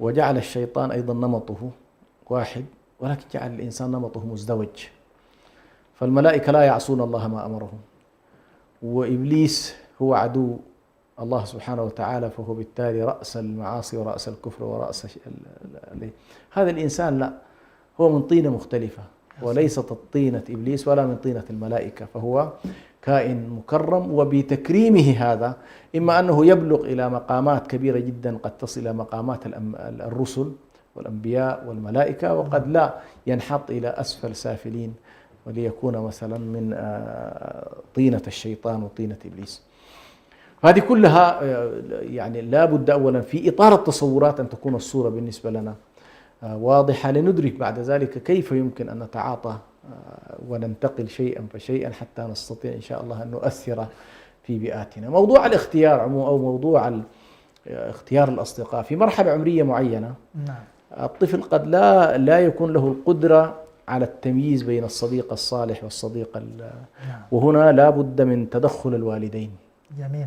وجعل الشيطان أيضا نمطه واحد، ولكن جعل الإنسان نمطه مزدوج. فالملائكة لا يعصون الله ما أمرهم، وإبليس هو عدو الله سبحانه وتعالى، فهو بالتالي رأس المعاصي ورأس الكفر ورأس هذا الإنسان لا، هو من طينة مختلفة، وليست الطينة إبليس ولا من طينة الملائكة، فهو كائن مكرم. وبتكريمه هذا إما أنه يبلغ إلى مقامات كبيرة جدا قد تصل إلى مقامات الرسل والأنبياء والملائكة، وقد لا ينحط إلى أسفل سافلين وليكون مثلا من طينة الشيطان وطينة إبليس. هذه كلها يعني لا بد أولا في إطار التصورات أن تكون الصورة بالنسبة لنا واضحة، لندرك بعد ذلك كيف يمكن أن نتعاطى وننتقل شيئا فشيئا حتى نستطيع إن شاء الله أن نؤثر في بيئاتنا. موضوع الاختيار أو موضوع اختيار الأصدقاء في مرحلة عمرية معينة، الطفل قد لا يكون له القدرة على التمييز بين الصديق الصالح والصديق وهنا لا بد من تدخل الوالدين. جميل.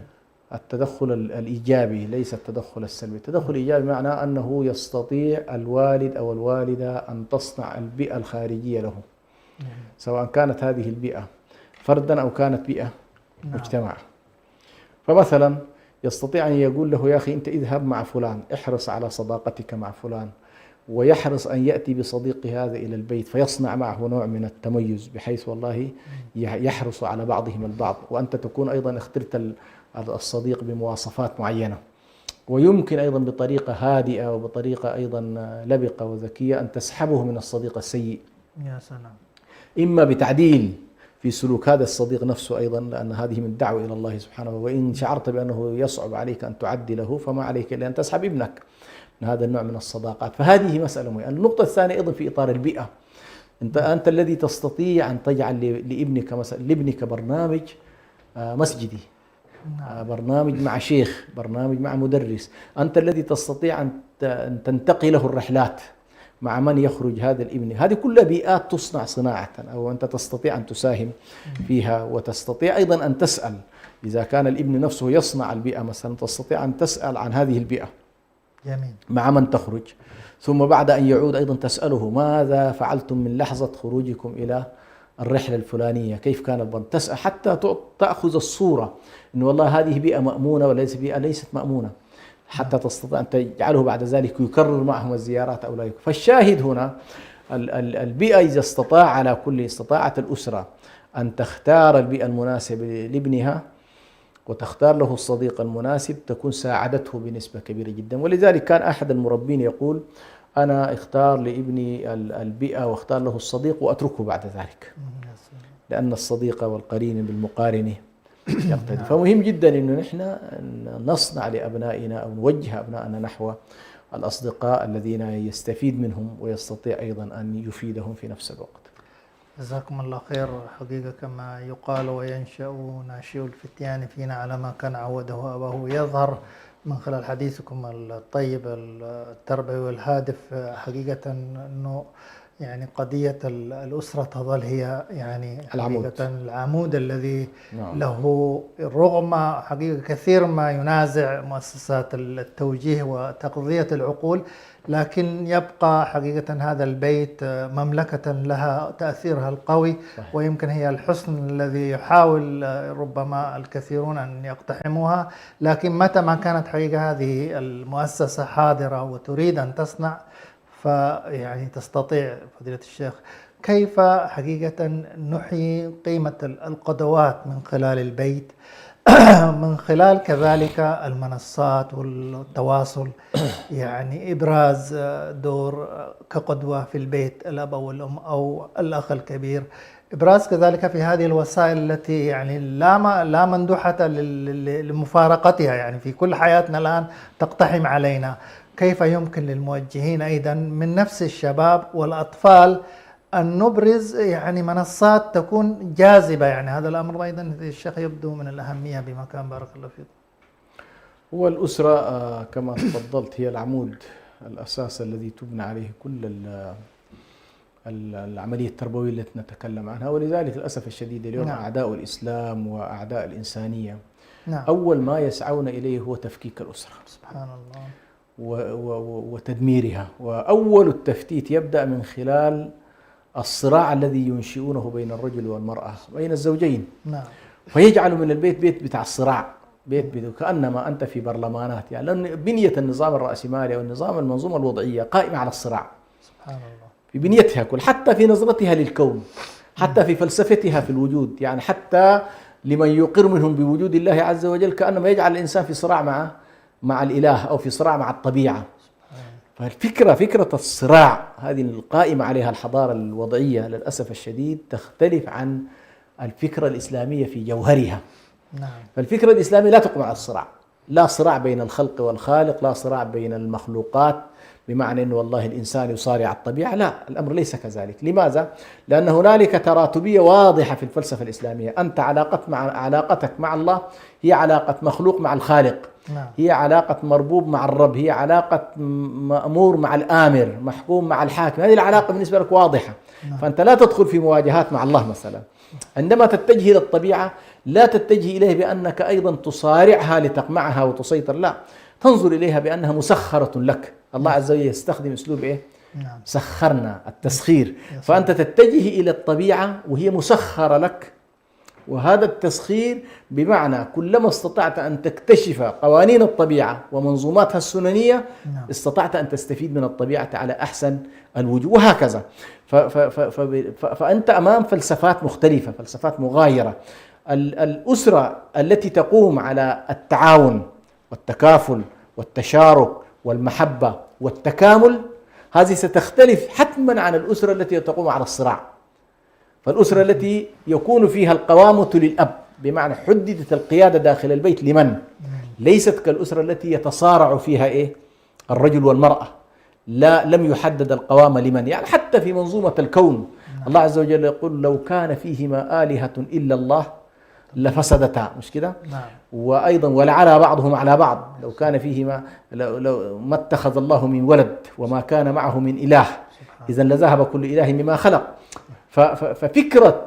التدخل الإيجابي ليس التدخل السلبي. التدخل الإيجابي معناه أنه يستطيع الوالد أو الوالدة أن تصنع البيئة الخارجية له، سواء كانت هذه البيئة فردا أو كانت بيئة مجتمع. فمثلا يستطيع أن يقول له: يا أخي أنت اذهب مع فلان، احرص على صداقتك مع فلان، ويحرص أن يأتي بصديقه هذا إلى البيت، فيصنع معه نوع من التميز، بحيث والله يحرص على بعضهم البعض، وأنت تكون أيضا اخترت الصديق بمواصفات معينة. ويمكن أيضا بطريقة هادئة وبطريقة أيضا لبقة وذكية أن تسحبه من الصديق السيء. يا سلام. إما بتعديل في سلوك هذا الصديق نفسه أيضا، لأن هذه من دعوة إلى الله سبحانه، وإن شعرت بأنه يصعب عليك أن تعدله فما عليك إلا أن تسحب ابنك من هذا النوع من الصداقات. فهذه مسألة مهمة. النقطة الثانية أيضا في إطار البيئة، أنت الذي تستطيع أن تجعل لابنك مثلا لابنك برنامج مسجدي، برنامج مع شيخ، برنامج مع مدرس. أنت الذي تستطيع أن تنتقي له الرحلات مع من يخرج هذا الابن. هذه كلها بيئات تصنع صناعة، أو أنت تستطيع أن تساهم فيها، وتستطيع أيضا أن تسأل. إذا كان الابن نفسه يصنع البيئة مثلا، تستطيع أن تسأل عن هذه البيئة. جميل. مع من تخرج، ثم بعد أن يعود أيضا تسأله: ماذا فعلتم من لحظة خروجكم إلى الرحلة الفلانية؟ كيف كان البرد؟ تسأل حتى تأخذ الصورة إنه والله هذه بيئة مأمونة وليس بيئة ليست مأمونة، حتى تستطيع أن تجعله بعد ذلك يكرر معهم الزيارات أو لا يكرر. فالشاهد هنا البيئة، إذا استطاعت الأسرة أن تختار البيئة المناسبة لابنها وتختار له الصديق المناسب، تكون ساعدته بنسبة كبيرة جدا. ولذلك كان أحد المربين يقول: أنا اختار لابني البيئة واختار له الصديق وأتركه بعد ذلك، لأن الصديق والقرين بالمقارن يقتدي. فمهم جدا أنه نحن نصنع لأبنائنا أو نوجه أبنائنا نحو الأصدقاء الذين يستفيد منهم ويستطيع أيضا أن يفيدهم في نفس الوقت. جزاكم الله خير. حقيقة كما يقال وينشأ ناشئ الفتيان فينا على ما كان عوده أباه، يظهر من خلال حديثكم الطيب التربوي والهادف حقيقة أنه يعني قضية الأسرة تظل هي يعني حقيقة العمود الذي له رغم حقيقة كثير ما ينازع مؤسسات التوجيه وتقضية العقول، لكن يبقى حقيقة هذا البيت مملكة لها تأثيرها القوي، ويمكن هي الحصن الذي يحاول ربما الكثيرون أن يقتحموها، لكن متى ما كانت حقيقة هذه المؤسسة حاضرة وتريد أن تصنع فيعني تستطيع. فضيلة الشيخ، كيف حقيقة نحيي قيمة القدوات من خلال البيت من خلال كذلك المنصات والتواصل، يعني إبراز دور كقدوة في البيت الأب أو الأم أو الأخ الكبير، إبراز كذلك في هذه الوسائل التي يعني لا مندوحة لمفارقتها، يعني في كل حياتنا الآن تقتحم علينا. كيف يمكن للموجهين أيضا من نفس الشباب والأطفال أن نبرز يعني منصات تكون جاذبة؟ يعني هذا الأمر أيضا الشيخ يبدو من الأهمية بمكان. بارك الله فيكم. هو الأسرة كما تفضلت هي العمود الأساس الذي تبنى عليه كل العملية التربوية التي نتكلم عنها، ولذلك للأسف الشديد اليوم أعداء الإسلام وأعداء الإنسانية أول ما يسعون إليه هو تفكيك الأسرة، سبحان الله، وتدميرها. وأول التفتيت يبدأ من خلال الصراع الذي ينشئونه بين الرجل والمرأة، بين الزوجين. فيجعل من البيت بيت بتاع الصراع، بيت كأنما أنت في برلمانات، يعني لأن بنية النظام الرأسمالي أو النظام المنظومة الوضعية قائمة على الصراع. سبحان الله. في بنيتها كل، حتى في نظرتها للكون، حتى في فلسفتها في الوجود، يعني حتى لمن يقر منهم بوجود الله عز وجل كأنما يجعل الإنسان في صراع مع الإله أو في صراع مع الطبيعة. فكرة الصراع هذه القائمة عليها الحضارة الوضعية للأسف الشديد تختلف عن الفكرة الإسلامية في جوهرها. فالفكرة الإسلامية لا تقوم على الصراع، لا صراع بين الخلق والخالق، لا صراع بين المخلوقات بمعنى أن والله الإنسان يصارع الطبيعة، لا، الأمر ليس كذلك. لماذا؟ لأن هنالك تراتبية واضحة في الفلسفة الإسلامية. أنت علاقتك مع الله هي علاقة مخلوق مع الخالق، هي علاقة مربوب مع الرب، هي علاقة مأمور مع الآمر، محكوم مع الحاكم. هذه العلاقة بالنسبة لك واضحة. فأنت لا تدخل في مواجهات مع الله مثلا. عندما تتجه إلى الطبيعة لا تتجه إليه بأنك أيضا تصارعها لتقمعها وتسيطر، لا، تنظر إليها بأنها مسخرة لك. الله عز وجل يستخدم أسلوب إيه؟ سخرنا، التسخير. فأنت تتجه إلى الطبيعة وهي مسخرة لك، وهذا التسخير بمعنى كلما استطعت أن تكتشف قوانين الطبيعة ومنظوماتها السننية استطعت أن تستفيد من الطبيعة على أحسن الوجوه، وهكذا. فأنت أمام فلسفات مختلفة، فلسفات مغايرة. الأسرة التي تقوم على التعاون والتكافل والتشارك والمحبة والتكامل هذه ستختلف حتما عن الأسرة التي تقوم على الصراع. فالأسرة التي يكون فيها القوامة للأب بمعنى حددت القيادة داخل البيت لمن، ليست كالأسرة التي يتصارع فيها إيه؟ الرجل والمرأة، لا، لم يحدد القوامة لمن. يعني حتى في منظومة الكون الله عز وجل يقول لو كان فيهما آلهة إلا الله لفسدتا، مش كده؟ وأيضا ولعلى بعضهم على بعض لو كان فيهما لو ما اتخذ الله من ولد وما كان معه من إله إذا لذهب كل إله بما خلق. ففكرة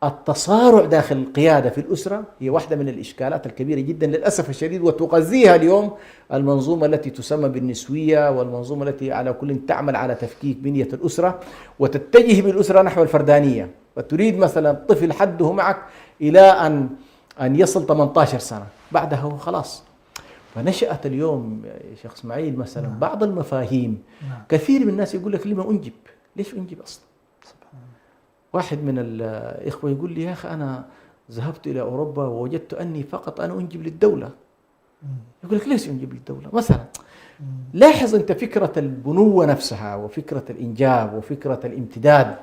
التصارع داخل القيادة في الأسرة هي واحدة من الإشكالات الكبيرة جدا للأسف الشديد، وتغذيها اليوم المنظومة التي تسمى بالنسوية، والمنظومة التي على كل تعمل على تفكيك بنية الأسرة وتتجه بالأسرة نحو الفردانية، وتريد مثلا طفل حده معك إلى أن يصل 18 سنة، بعدها هو خلاص. فنشأت اليوم يا شيخ إسماعيل مثلا بعض المفاهيم. كثير من الناس يقول لك لما أنجب؟ ليش أنجب أصلا؟ واحد من الإخوة يقول لي يا أخي أنا ذهبت إلى أوروبا ووجدت أني فقط أنا أنجب للدولة. يقول لك ليش أنجب للدولة مثلا؟ لاحظ أنت فكرة البنوة نفسها وفكرة الإنجاب وفكرة الامتداد،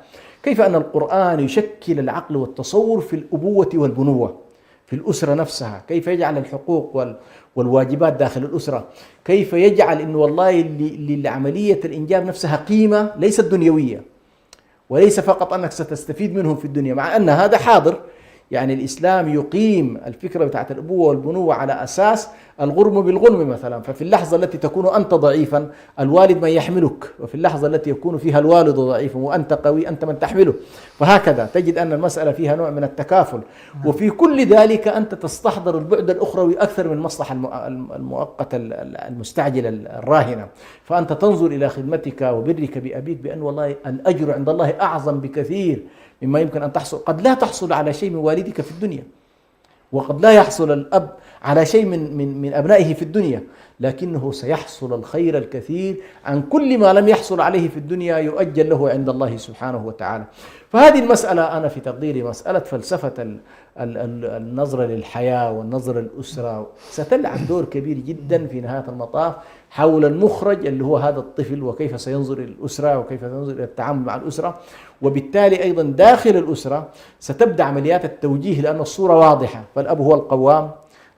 كيف أن القرآن يشكل العقل والتصور في الأبوة والبنوة، في الأسرة نفسها، كيف يجعل الحقوق والواجبات داخل الأسرة، كيف يجعل إنه والله للعملية الإنجاب نفسها قيمة ليست دنيوية، وليس فقط أنك ستستفيد منهم في الدنيا، مع أن هذا حاضر. يعني الإسلام يقيم الفكرة بتاعت الأبوة والبنوة على أساس الغرم بالغنم مثلا، ففي اللحظة التي تكون أنت ضعيفا الوالد من يحملك، وفي اللحظة التي يكون فيها الوالد ضعيفا وأنت قوي أنت من تحمله، فهكذا تجد أن المسألة فيها نوع من التكافل. وفي كل ذلك أنت تستحضر البعد الأخروي أكثر من المصلحة المؤقتة المستعجلة الراهنة، فأنت تنظر إلى خدمتك وبرك بأبيك بأن والله الأجر عند الله أعظم بكثير مما يمكن أن تحصل. قد لا تحصل على شيء من والدك في الدنيا، وقد لا يحصل الأب على شيء من أبنائه في الدنيا، لكنه سيحصل الخير الكثير عن كل ما لم يحصل عليه في الدنيا يؤجل له عند الله سبحانه وتعالى. فهذه المسألة أنا في تقديري مسألة فلسفة النظرة للحياة والنظرة للأسرة ستلعب دور كبير جدا في نهاية المطاف حول المخرج اللي هو هذا الطفل، وكيف سينظر إلى الأسرة وكيف سينظر إلى التعامل مع الأسرة. وبالتالي أيضا داخل الأسرة ستبدأ عمليات التوجيه، لأن الصورة واضحة، فالأب هو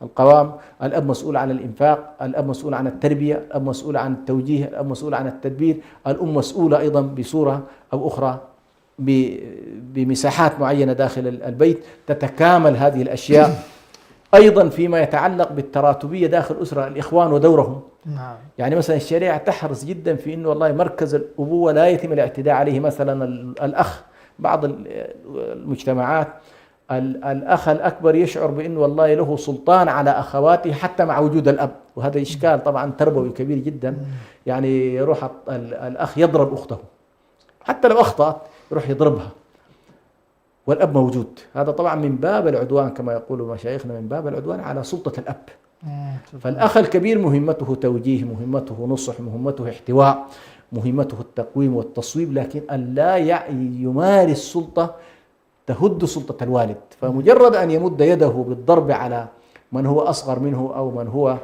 القوام، الأب مسؤول عن الإنفاق، الأب مسؤول عن التربية، الأب مسؤول عن التوجيه، الأب مسؤول عن التدبير، الأم مسؤولة أيضا بصورة أو أخرى بمساحات معينة داخل البيت. تتكامل هذه الأشياء أيضا فيما يتعلق بالتراتبية داخل الأسرة، الإخوان ودورهم. نعم. يعني مثلا الشريعة تحرص جدا في أنه والله مركز الأبوة لا يتم الاعتداء عليه. مثلا الأخ، بعض المجتمعات الأخ الأكبر يشعر بأنه والله له سلطان على أخواته حتى مع وجود الأب، وهذا إشكال طبعا تربوي كبير جدا. يعني يروح الأخ يضرب أخته حتى لو أخطأت، يروح يضربها والأب موجود. هذا طبعا من باب العدوان كما يقول مشايخنا، من باب العدوان على سلطة الأب. فالأخ الكبير مهمته توجيه، مهمته نصح، مهمته احتواء، مهمته التقويم والتصويب، لكن أن لا يمارس سلطة تهد سلطة الوالد. فمجرد أن يمد يده بالضرب على من هو أصغر منه أو من هو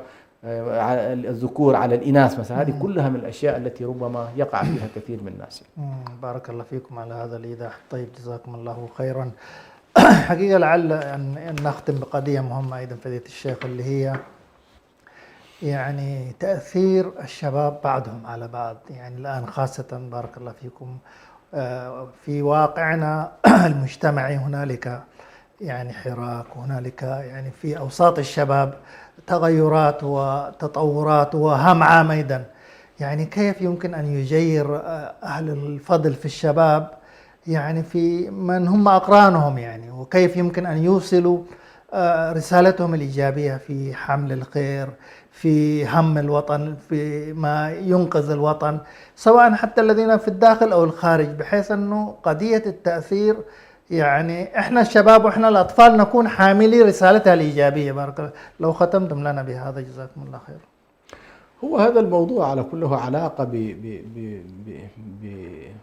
الذكور على الإناث مثلا، هذه كلها من الأشياء التي ربما يقع فيها كثير من الناس. بارك الله فيكم على هذا الإيضاح. طيب، جزاكم الله خيرا. حقيقة لعل أن نختم بقضية مهمة أيضا فضيلة الشيخ، اللي هي يعني تأثير الشباب بعضهم على بعض. يعني الآن خاصة بارك الله فيكم في واقعنا المجتمعي هنالك يعني حراك، وهنالك يعني في أوساط الشباب تغيرات وتطورات وهم عام أيضا. يعني كيف يمكن أن يجير أهل الفضل في الشباب يعني في من هم أقرانهم، يعني وكيف يمكن أن يوصلوا رسالتهم الإيجابية في حمل الخير، في هم الوطن، في ما ينقذ الوطن، سواء حتى الذين في الداخل أو الخارج، بحيث أنه قضية التأثير يعني إحنا الشباب وإحنا الأطفال نكون حاملي رسالتها الإيجابية. بارك الله. لو ختمتم لنا بهذا جزاكم الله خير. هو هذا الموضوع على كله علاقة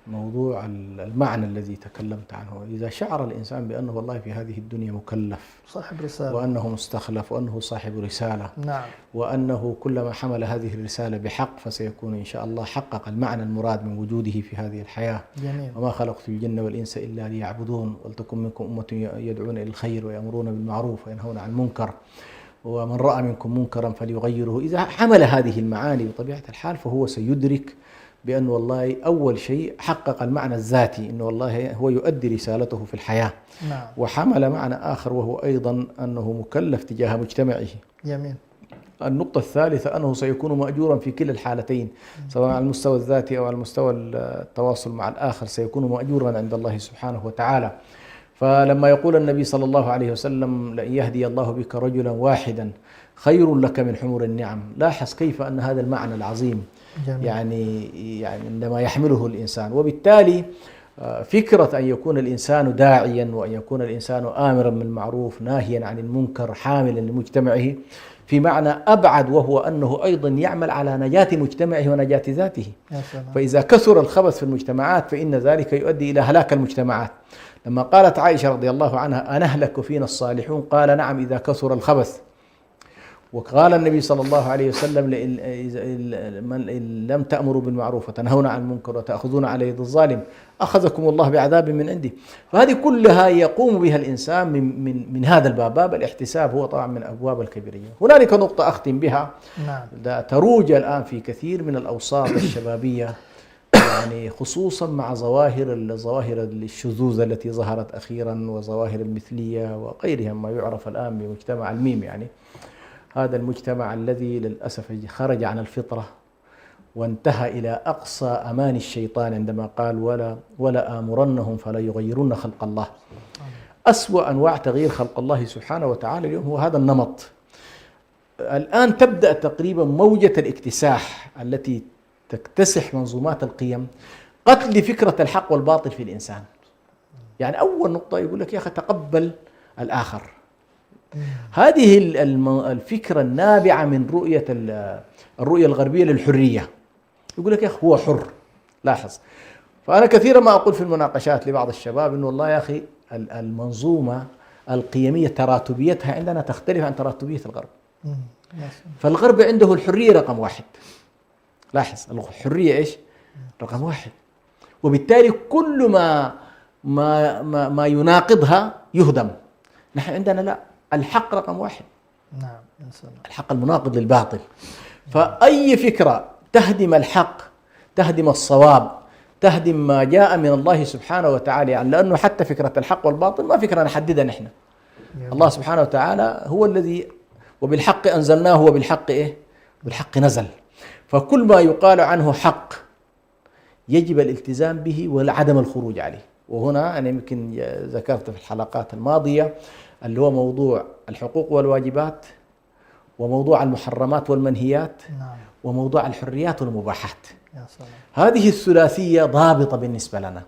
بموضوع المعنى الذي تكلمت عنه. إذا شعر الإنسان بأنه والله في هذه الدنيا مكلف، صاحب رسالة، وأنه مستخلف، وأنه صاحب رسالة، نعم، وأنه كلما حمل هذه الرسالة بحق فسيكون إن شاء الله حقق المعنى المراد من وجوده في هذه الحياة. جميل. وما خلقت الجن والإنس إلا ليعبدون، ولتكن منكم أمة يدعون إلى الخير ويأمرون بالمعروف وينهون عن المنكر، ومن رأى منكم منكرا فليغيره. إذا حمل هذه المعاني بطبيعة الحال فهو سيدرك بأن والله أول شيء حقق المعنى الذاتي، أنه والله هو يؤدي رسالته في الحياة. نعم. وحمل معنى آخر وهو أيضا أنه مكلف تجاه مجتمعه. جميل. النقطة الثالثة أنه سيكون مأجورا في كلا الحالتين، سواء على المستوى الذاتي أو على المستوى التواصل مع الآخر، سيكون مأجورا عند الله سبحانه وتعالى. فلما يقول النبي صلى الله عليه وسلم لأن يهدي الله بك رجلا واحدا خير لك من حمر النعم، لاحظ كيف أن هذا المعنى العظيم يعني عندما يحمله الإنسان. وبالتالي فكرة أن يكون الإنسان داعيا، وأن يكون الإنسان آمرا بالمعروف ناهيا عن المنكر حاملا لمجتمعه في معنى أبعد، وهو أنه أيضا يعمل على نجاة مجتمعه ونجاة ذاته. فإذا كثر الخبث في المجتمعات فإن ذلك يؤدي إلى هلاك المجتمعات. لما قالت عائشة رضي الله عنها أنهلك فينا الصالحون، قال نعم إذا كثر الخبث. وقال النبي صلى الله عليه وسلم إن لم تأمروا بالمعروف وتنهون عن المنكر وتأخذون على يد الظالم أخذكم الله بعذاب من عنده. فهذه كلها يقوم بها الإنسان من هذا الباب. باب الاحتساب هو طبعا من أبواب الكبيرية. هنالك نقطة أختم بها تروج الآن في كثير من الأوساط الشبابية، يعني خصوصا مع ظواهر الشذوذ التي ظهرت أخيرا وظواهر المثلية وغيرها ما يعرف الآن بمجتمع الميم. يعني هذا المجتمع الذي للأسف خرج عن الفطرة وانتهى إلى أقصى أمان الشيطان عندما قال ولا آمرنهم فلا يغيرن خلق الله. أسوأ أنواع تغيير خلق الله سبحانه وتعالى اليوم هو هذا النمط. الآن تبدأ تقريبا موجة الاكتساح التي تكتسح منظومات القيم، قتل فكرة الحق والباطل في الإنسان. يعني أول نقطة يقول لك يا أخي تقبل الآخر. هذه الفكرة النابعة من الرؤية الغربية للحرية. يقول لك يا أخي هو حر. لاحظ، فأنا كثيرا ما أقول في المناقشات لبعض الشباب إنه والله يا أخي المنظومة القيمية تراتبيتها عندنا تختلف عن تراتبية الغرب. فالغرب عنده الحرية رقم واحد. لاحظ، الحرية إيش؟ رقم واحد. وبالتالي كل ما يناقضها يهدم. نحن عندنا لا، الحق رقم واحد. نعم، الحق المناقض للباطل. فأي فكرة تهدم الحق، تهدم الصواب، تهدم ما جاء من الله سبحانه وتعالى. يعني لأنه حتى فكرة الحق والباطل ما فكرة نحددها نحن. الله سبحانه وتعالى هو الذي وبالحق أنزلناه وبالحق إيه؟ بالحق نزل. فكل ما يقال عنه حق يجب الالتزام به وعدم الخروج عليه. وهنا أنا يمكن ذكرت في الحلقات الماضية اللي هو موضوع الحقوق والواجبات، وموضوع المحرمات والمنهيات، وموضوع الحريات والمباحات. هذه الثلاثية ضابطة بالنسبة لنا.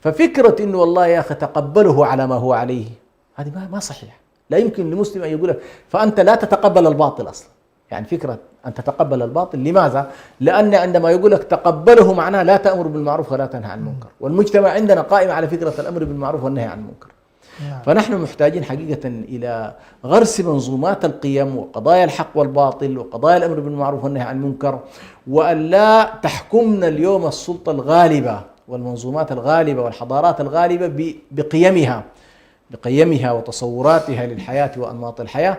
ففكرة إنه والله يا أخي تقبله على ما هو عليه، هذه ما صحيح. لا يمكن لمسلم أن يقول لك فأنت لا تتقبل الباطل أصلا. يعني فكرة أن تتقبل الباطل، لماذا؟ لأن عندما يقول لك تقبله معناه لا تأمر بالمعروف ولا تنهى عن المنكر، والمجتمع عندنا قائم على فكرة الأمر بالمعروف والنهي عن المنكر. فنحن محتاجين حقيقة إلى غرس منظومات القيم وقضايا الحق والباطل وقضايا الأمر بالمعروف والنهي عن المنكر، وأن لا تحكمنا اليوم السلطة الغالبة والمنظومات الغالبة والحضارات الغالبة بقيمها وتصوراتها للحياة وأنماط الحياة،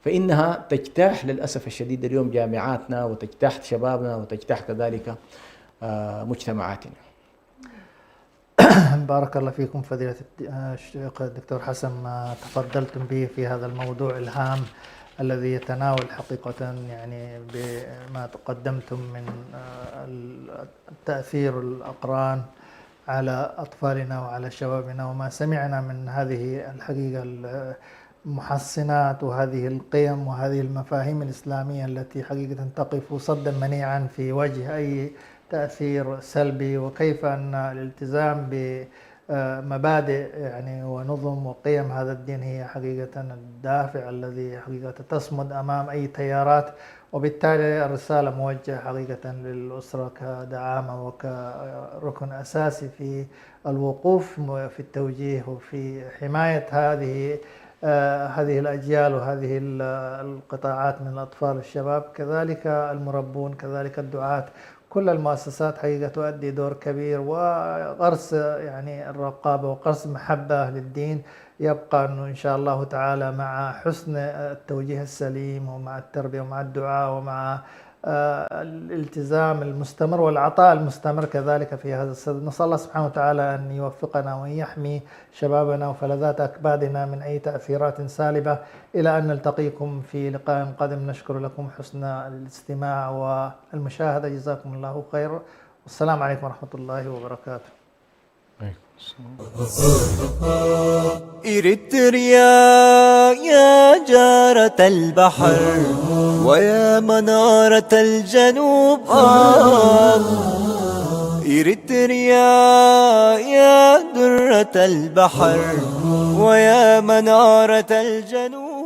فإنها تجتاح للأسف الشديد اليوم جامعاتنا وتجتاح شبابنا وتجتاح كذلك مجتمعاتنا. بارك الله فيكم فضيلة الشيخ الدكتور حسن، ما تفضلتم به في هذا الموضوع الهام الذي يتناول حقيقة يعني بما تقدمتم من تأثير الأقران على أطفالنا وعلى شبابنا، وما سمعنا من هذه الحقيقة المحصنات وهذه القيم وهذه المفاهيم الإسلامية التي حقيقة تقف صدا منيعا في وجه أي تأثير سلبي، وكيف أن الالتزام بمبادئ يعني ونظم وقيم هذا الدين هي حقيقة الدافع الذي حقيقة تصمد أمام أي تيارات. وبالتالي الرسالة موجهة حقيقة للأسرة كدعامة وكركن أساسي في الوقوف في التوجيه وفي حماية هذه الأجيال وهذه القطاعات من الأطفال والشباب، كذلك المربون، كذلك الدعاة. كل المؤسسات حقيقة تؤدي دور كبير، وغرس يعني الرقابة وغرس محبة للدين يبقى أنه إن شاء الله تعالى مع حسن التوجيه السليم ومع التربية ومع الدعاء ومع الالتزام المستمر والعطاء المستمر كذلك في هذا الصدد. نسأل الله سبحانه وتعالى أن يوفقنا وأن يحمي شبابنا وفلذات أكبادنا من أي تأثيرات سالبة. إلى أن نلتقيكم في لقاء قادم، نشكر لكم حسن الاستماع والمشاهدة، جزاكم الله خير، والسلام عليكم ورحمة الله وبركاته. إريتريا يا جارة البحر ويا منارة الجنوب، إريتريا يا درة البحر ويا منارة الجنوب.